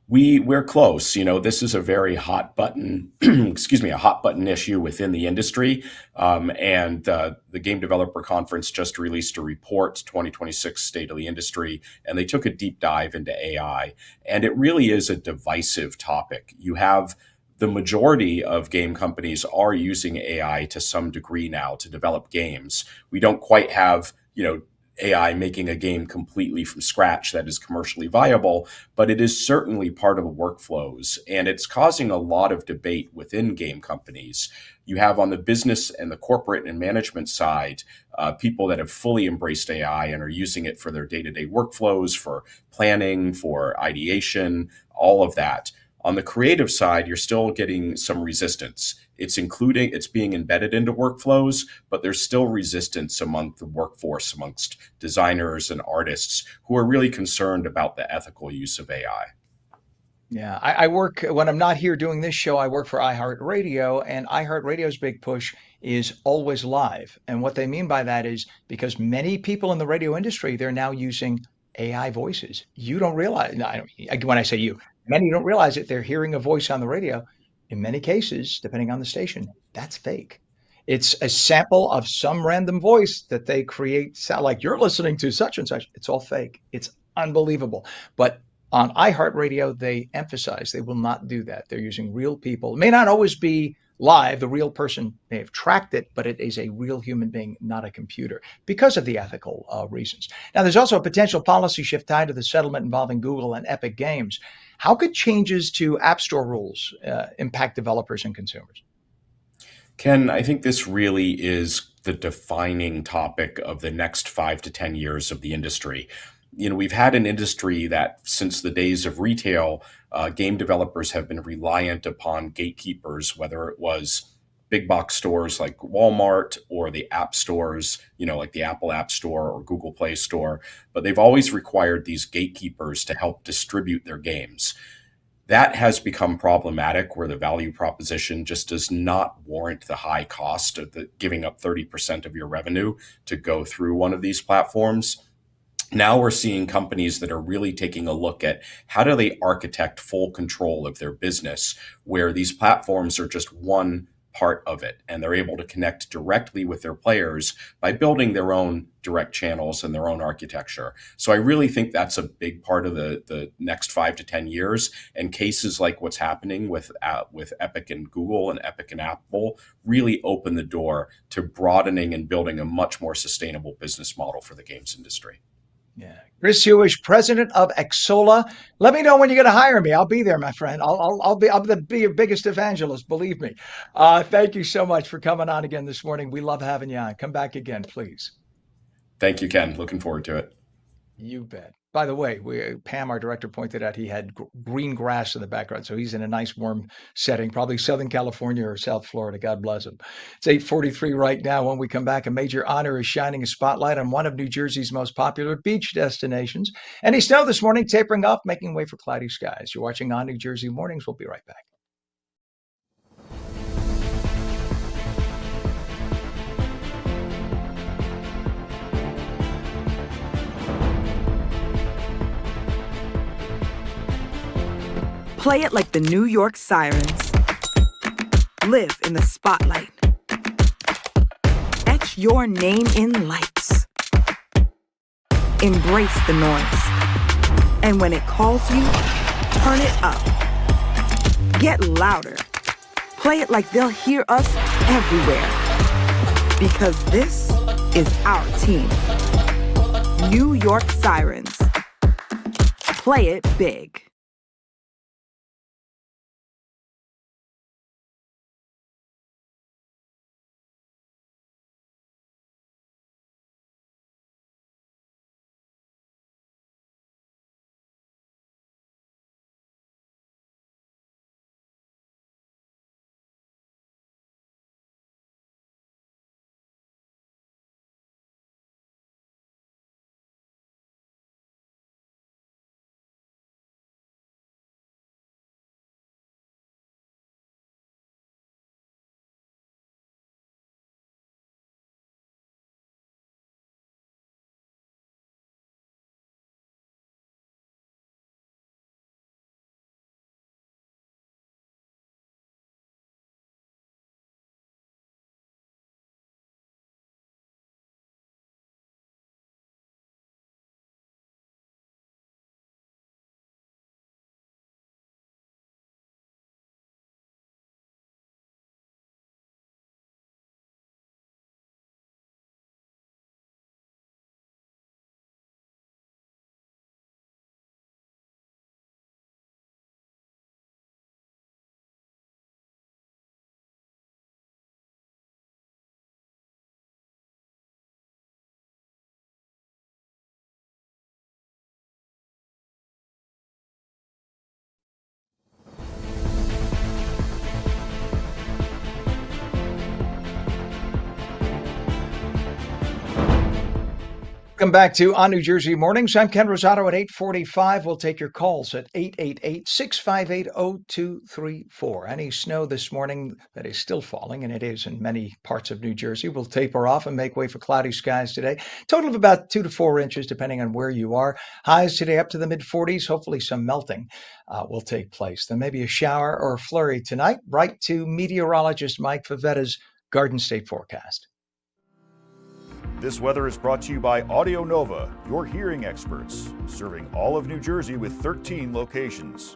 We're close. This is a very hot button, excuse me, a hot button issue within the industry. And the Game Developer Conference just released a report, 2026 State of the Industry, and they took a deep dive into AI. And it really is a divisive topic. You have the majority of game companies are using AI to some degree now to develop games. We don't quite have, AI making a game completely from scratch that is commercially viable, but it is certainly part of the workflows, and it's causing a lot of debate within game companies. You have on the business and the corporate and management side, people that have fully embraced AI and are using it for their day-to-day workflows, for planning, for ideation, all of that. On the creative side, you're still getting some resistance. It's being embedded into workflows, but there's still resistance among the workforce, amongst designers and artists who are really concerned about the ethical use of AI. Yeah, I work when I'm not here doing this show, I work for iHeartRadio, and iHeartRadio's big push is always live. And what they mean by that is because many people in the radio industry, they're now using AI voices. You don't realize, no, when I say you, many don't realize it. They're hearing a voice on the radio. In many cases, depending on the station, that's fake. It's a sample of some random voice that they create, sound like you're listening to such and such. It's all fake. It's unbelievable. But on iHeartRadio, they emphasize they will not do that. They're using real people. It may not always be live. The real person may have tracked it, but it is a real human being, not a computer, because of the ethical reasons. Now, there's also a potential policy shift tied to the settlement involving Google and Epic Games. How could changes to App Store rules impact developers and consumers? Ken, I think this really is the defining topic of the next 5 to 10 years of the industry. We've had an industry that since the days of retail, game developers have been reliant upon gatekeepers, whether it was big box stores like Walmart or the app stores, like the Apple App Store or Google Play Store. But they've always required these gatekeepers to help distribute their games. That has become problematic, where the value proposition just does not warrant the high cost of giving up 30% of your revenue to go through one of these platforms. Now we're seeing companies that are really taking a look at how do they architect full control of their business, where these platforms are just one part of it, and they're able to connect directly with their players by building their own direct channels and their own architecture. So I really think that's a big part of the next 5 to 10 years. And cases like what's happening with Epic and Google and Epic and Apple really open the door to broadening and building a much more sustainable business model for the games industry. Yeah. Chris Hewish, president of Exola. Let me know when you're going to hire me. I'll be there, my friend. I'll be your biggest evangelist. Believe me. Thank you so much for coming on again this morning. We love having you on. Come back again, please. Thank you, Ken. Looking forward to it. You bet. By the way, Pam, our director, pointed out he had green grass in the background, so he's in a nice warm setting, probably Southern California or South Florida. God bless him. It's 8:43 right now. When we come back, a major honor is shining a spotlight on one of New Jersey's most popular beach destinations. Any snow this morning, tapering off, making way for cloudy skies. You're watching On New Jersey Mornings. We'll be right back. Play it like the New York Sirens. Live in the spotlight. Etch your name in lights. Embrace the noise. And when it calls you, turn it up. Get louder. Play it like they'll hear us everywhere. Because this is our team. New York Sirens. Play it big. Welcome back to On New Jersey Mornings. I'm Ken Rosato at 8:45. We'll take your calls at 888-658-0234. Any snow this morning that is still falling, and it is in many parts of New Jersey, will taper off and make way for cloudy skies today. Total of about 2 to 4 inches, depending on where you are. Highs today up to the mid-40s. Hopefully some melting will take place. There may be a shower or a flurry tonight. Right to meteorologist Mike Favetta's Garden State forecast. This weather is brought to you by Audio Nova, your hearing experts, serving all of New Jersey with 13 locations.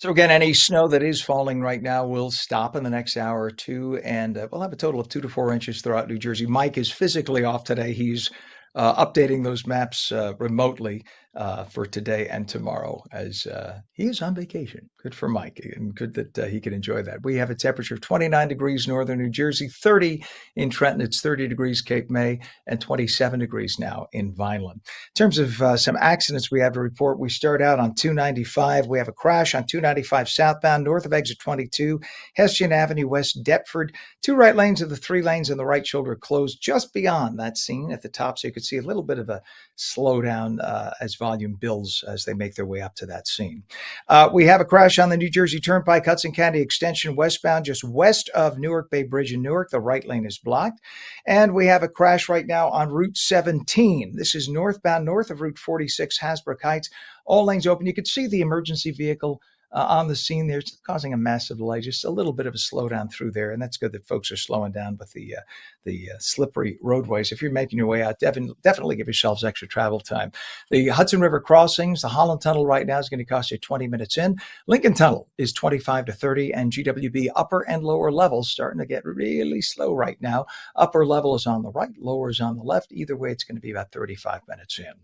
So again, any snow that is falling right now will stop in the next hour or two, and we'll have a total of 2 to 4 inches throughout New Jersey. Mike is physically off today. He's updating those maps remotely for today and tomorrow as he is on vacation. Good for Mike, and good that he can enjoy that. We have a temperature of 29 degrees northern New Jersey, 30 in Trenton. It's 30 degrees Cape May, and 27 degrees now in Vineland. In terms of some accidents we have to report, we start out on 295. We have a crash on 295 southbound north of exit 22, Hessian Avenue West, Deptford. 2 right lanes of the 3 lanes on the right shoulder closed just beyond that scene at the top, so you could see a little bit of a slowdown as volume builds as they make their way up to that scene. We have a crash on the New Jersey Turnpike, Hudson County Extension westbound, just west of Newark Bay Bridge in Newark. The right lane is blocked. And we have a crash right now on Route 17. This is northbound, north of Route 46, Hasbrook Heights. All lanes open. You could see the emergency vehicle on the scene there. It's causing a massive delay, just a little bit of a slowdown through there. And that's good that folks are slowing down with the slippery roadways. If you're making your way out, definitely give yourselves extra travel time. The Hudson River crossings, the Holland Tunnel right now is going to cost you 20 minutes in. Lincoln Tunnel is 25 to 30, and GWB upper and lower levels starting to get really slow right now. Upper level is on the right, lower is on the left. Either way, it's going to be about 35 minutes in.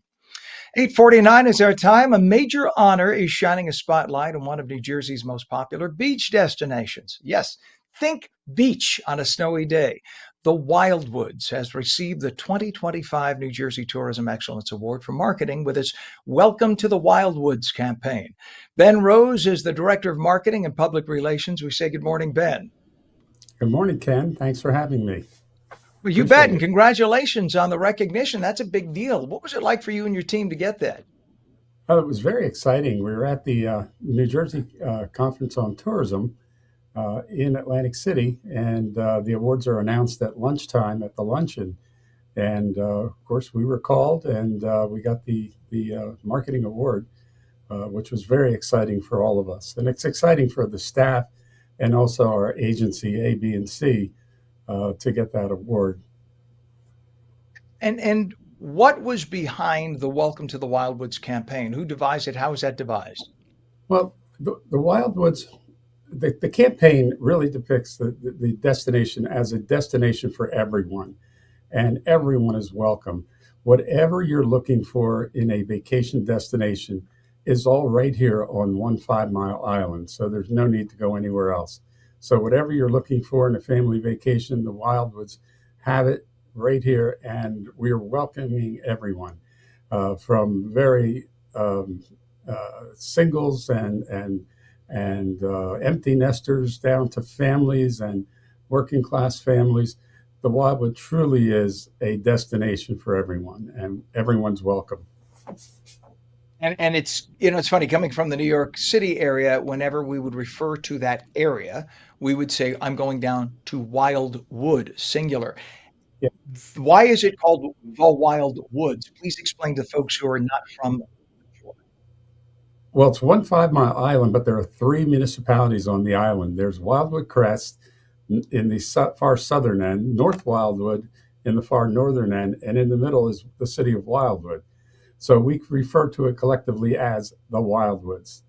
8:49 is our time. A major honor is shining a spotlight on one of New Jersey's most popular beach destinations. Yes, think beach on a snowy day. The Wildwoods has received the 2025 New Jersey Tourism Excellence Award for marketing with its Welcome to the Wildwoods campaign. Ben Rose is the Director of Marketing and Public Relations. We say good morning, Ben. Good morning, Ken. Thanks for having me. Well, you bet, and congratulations on the recognition. That's a big deal. What was it like for you and your team to get that? Well, it was very exciting. We were at the New Jersey Conference on Tourism in Atlantic City, and the awards are announced at lunchtime at the luncheon. And of course, we were called, and we got the marketing award, which was very exciting for all of us. And it's exciting for the staff and also our agency, A, B, and C, to get that award. And what was behind the Welcome to the Wildwoods campaign? Who devised it? How was that devised? Well, the Wildwoods, the campaign really depicts the destination as a destination for everyone, and everyone is welcome. Whatever you're looking for in a vacation destination is all right here on one 5-mile island, so there's no need to go anywhere else. So whatever you're looking for in a family vacation, the Wildwoods have it right here, and we're welcoming everyone from very singles and empty nesters down to families and working class families. The Wildwood truly is a destination for everyone, and everyone's welcome. And it's, it's funny, coming from the New York City area, whenever we would refer to that area, we would say, I'm going down to Wildwood, singular. Yeah. Why is it called the Wild Woods? Please explain to folks who are not from. Well, it's one 5-mile island, but there are 3 municipalities on the island. There's Wildwood Crest in the far southern end, North Wildwood in the far northern end, and in the middle is the city of Wildwood. So we refer to it collectively as the Wildwoods.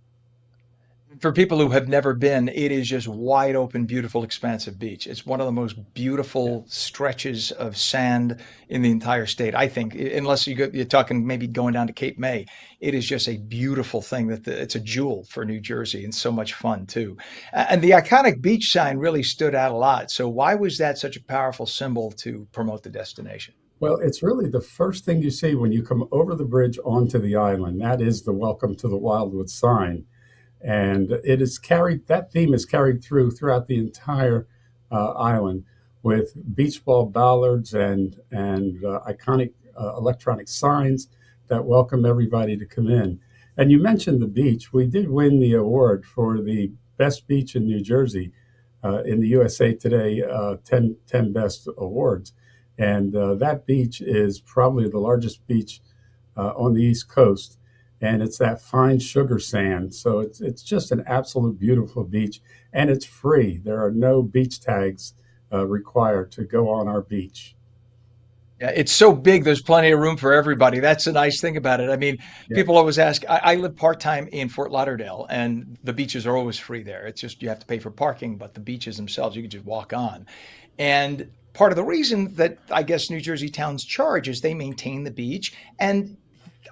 For people who have never been, it is just wide open, beautiful, expansive beach. It's one of the most beautiful stretches of sand in the entire state, I think, unless you're talking maybe going down to Cape May. It is just a beautiful thing it's a jewel for New Jersey, and so much fun too. And the iconic beach sign really stood out a lot. So why was that such a powerful symbol to promote the destination? Well, it's really the first thing you see when you come over the bridge onto the island. That is the Welcome to the Wildwood sign. And it is that theme is carried throughout the entire island with beach ball bollards and iconic electronic signs that welcome everybody to come in. And you mentioned the beach. We did win the award for the best beach in New Jersey in the USA Today 10 Best Awards. And that beach is probably the largest beach on the East Coast. And it's that fine sugar sand. So it's just an absolute beautiful beach. And it's free. There are no beach tags required to go on our beach. Yeah, it's so big, there's plenty of room for everybody. That's the nice thing about it. I mean, Yeah. people always ask, I live part-time in Fort Lauderdale, and the beaches are always free there. It's just you have to pay for parking, but the beaches themselves, you can just walk on. And part of the reason that I guess New Jersey towns charge is they maintain the beach, and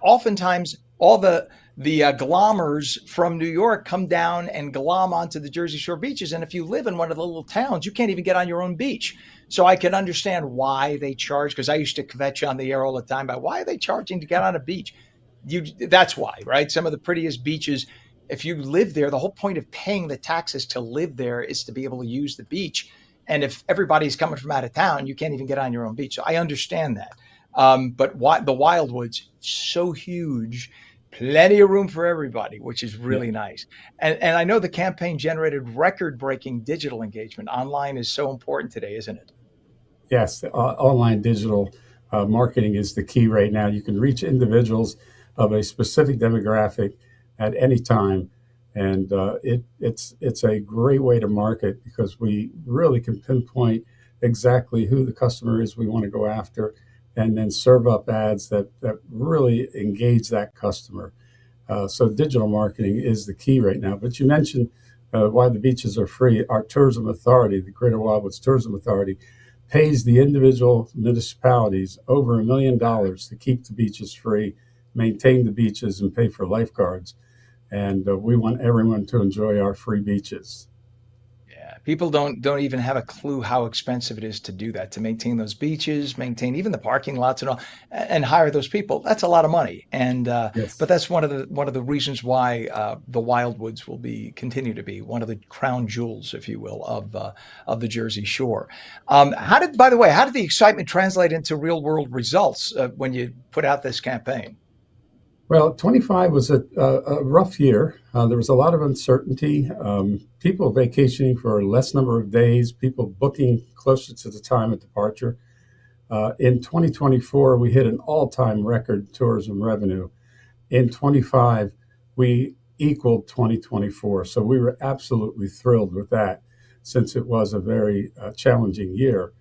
oftentimes all the glommers from New York come down and glom onto the Jersey Shore beaches. And if you live in one of the little towns, you can't even get on your own beach. So I can understand why they charge, because I used to kvetch on the air all the time about why are they charging to get on a beach? That's why, right? Some of the prettiest beaches, if you live there, the whole point of paying the taxes to live there is to be able to use the beach. And if everybody's coming from out of town, you can't even get on your own beach. So I understand that. But the Wildwoods, so huge, plenty of room for everybody, which is Yeah. really nice. And I know the campaign generated record-breaking digital engagement. Online is so important today, isn't it? Yes, online digital marketing is the key right now. You can reach individuals of a specific demographic at any time, and it's a great way to market because we really can pinpoint exactly who the customer is we want to go after, and then serve up ads that really engage that customer. So digital marketing is the key right now. But you mentioned why the beaches are free. Our tourism authority, the Greater Wildwoods Tourism Authority, pays the individual municipalities over $1 million to keep the beaches free, maintain the beaches, and pay for lifeguards. And we want everyone to enjoy our free beaches. Yeah, people don't even have a clue how expensive it is to do that, to maintain those beaches, maintain even the parking lots and all, and hire those people. That's a lot of money. And but Yes. that's one of the reasons why the Wildwoods will continue to be one of the crown jewels, if you will, of the Jersey Shore. By the way, how did the excitement translate into real world results when you put out this campaign? Well, 25 was a rough year. There was a lot of uncertainty, people vacationing for a less number of days, people booking closer to the time of departure. In 2024, we hit an all-time record tourism revenue. In 25, we equaled 2024. So we were absolutely thrilled with that since it was a very challenging year.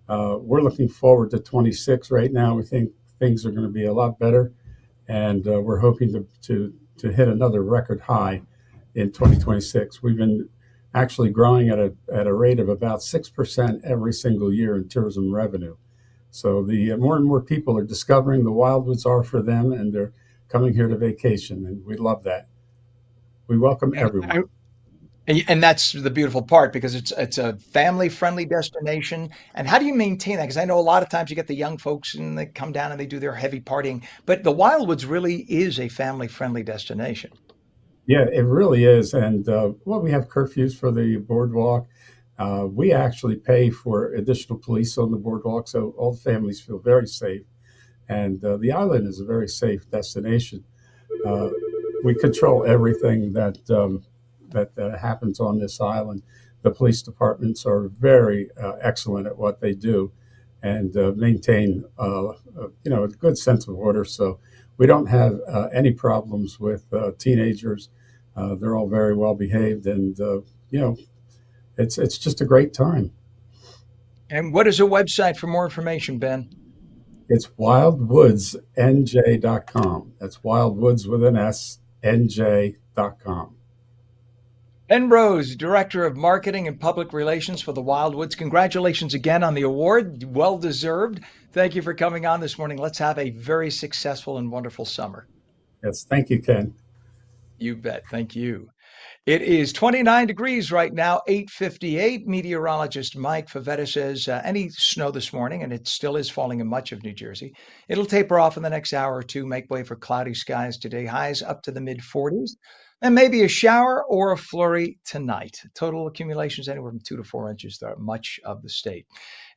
We're looking forward to 26 right now. We think things are going to be a lot better, and we're hoping to hit another record high in 2026. We've been actually growing at a rate of about 6% every single year in tourism revenue. So the more and more people are discovering the Wildwoods are for them, and they're coming here to vacation, and we love that. We welcome And, everyone. and that's the beautiful part because it's a family friendly destination. And how do you maintain that? Because I know a lot of times you get the young folks and they come down and they do their heavy partying, but the Wildwoods really is a family friendly destination. Yeah, it really is. And well, we have curfews for the boardwalk. We actually pay for additional police on the boardwalk, so all the families feel very safe. And the island is a very safe destination. Uh, we control everything that happens on this island. The police departments are very excellent at what they do, and maintain a good sense of order. So we don't have any problems with teenagers. They're all very well behaved, and it's just a great time. And what is a website for more information, Ben? It's wildwoodsnj.com. That's wildwoods with an S, nj.com. Ben Rose, Director of Marketing and Public Relations for the Wildwoods. Congratulations again on the award. Well deserved. Thank you for coming on this morning. Let's have a very successful and wonderful summer. Yes, thank you, Ken. You bet. Thank you. It is 29 degrees right now, 8:58. Meteorologist Mike Favetta says any snow this morning, and it still is falling in much of New Jersey. It'll taper off in the next hour or two, make way for cloudy skies today, highs up to the mid 40s, and maybe a shower or a flurry tonight. Total accumulations anywhere from 2 to 4 inches throughout much of the state.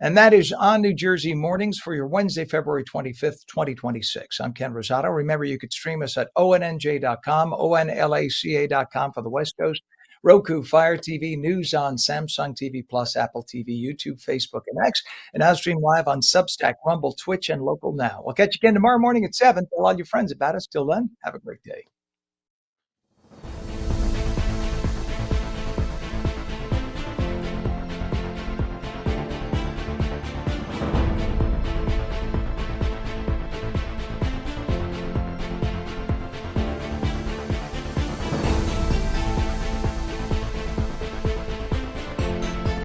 And that is on New Jersey Mornings for your Wednesday, February 25th, 2026. I'm Ken Rosato. Remember, you could stream us at onnj.com, onlaca.com for the West Coast, Roku, Fire TV, News on Samsung TV Plus, Apple TV, YouTube, Facebook, and X, and now stream live on Substack, Rumble, Twitch, and Local Now. We'll catch you again tomorrow morning at 7. Tell all your friends about us. Till then, have a great day.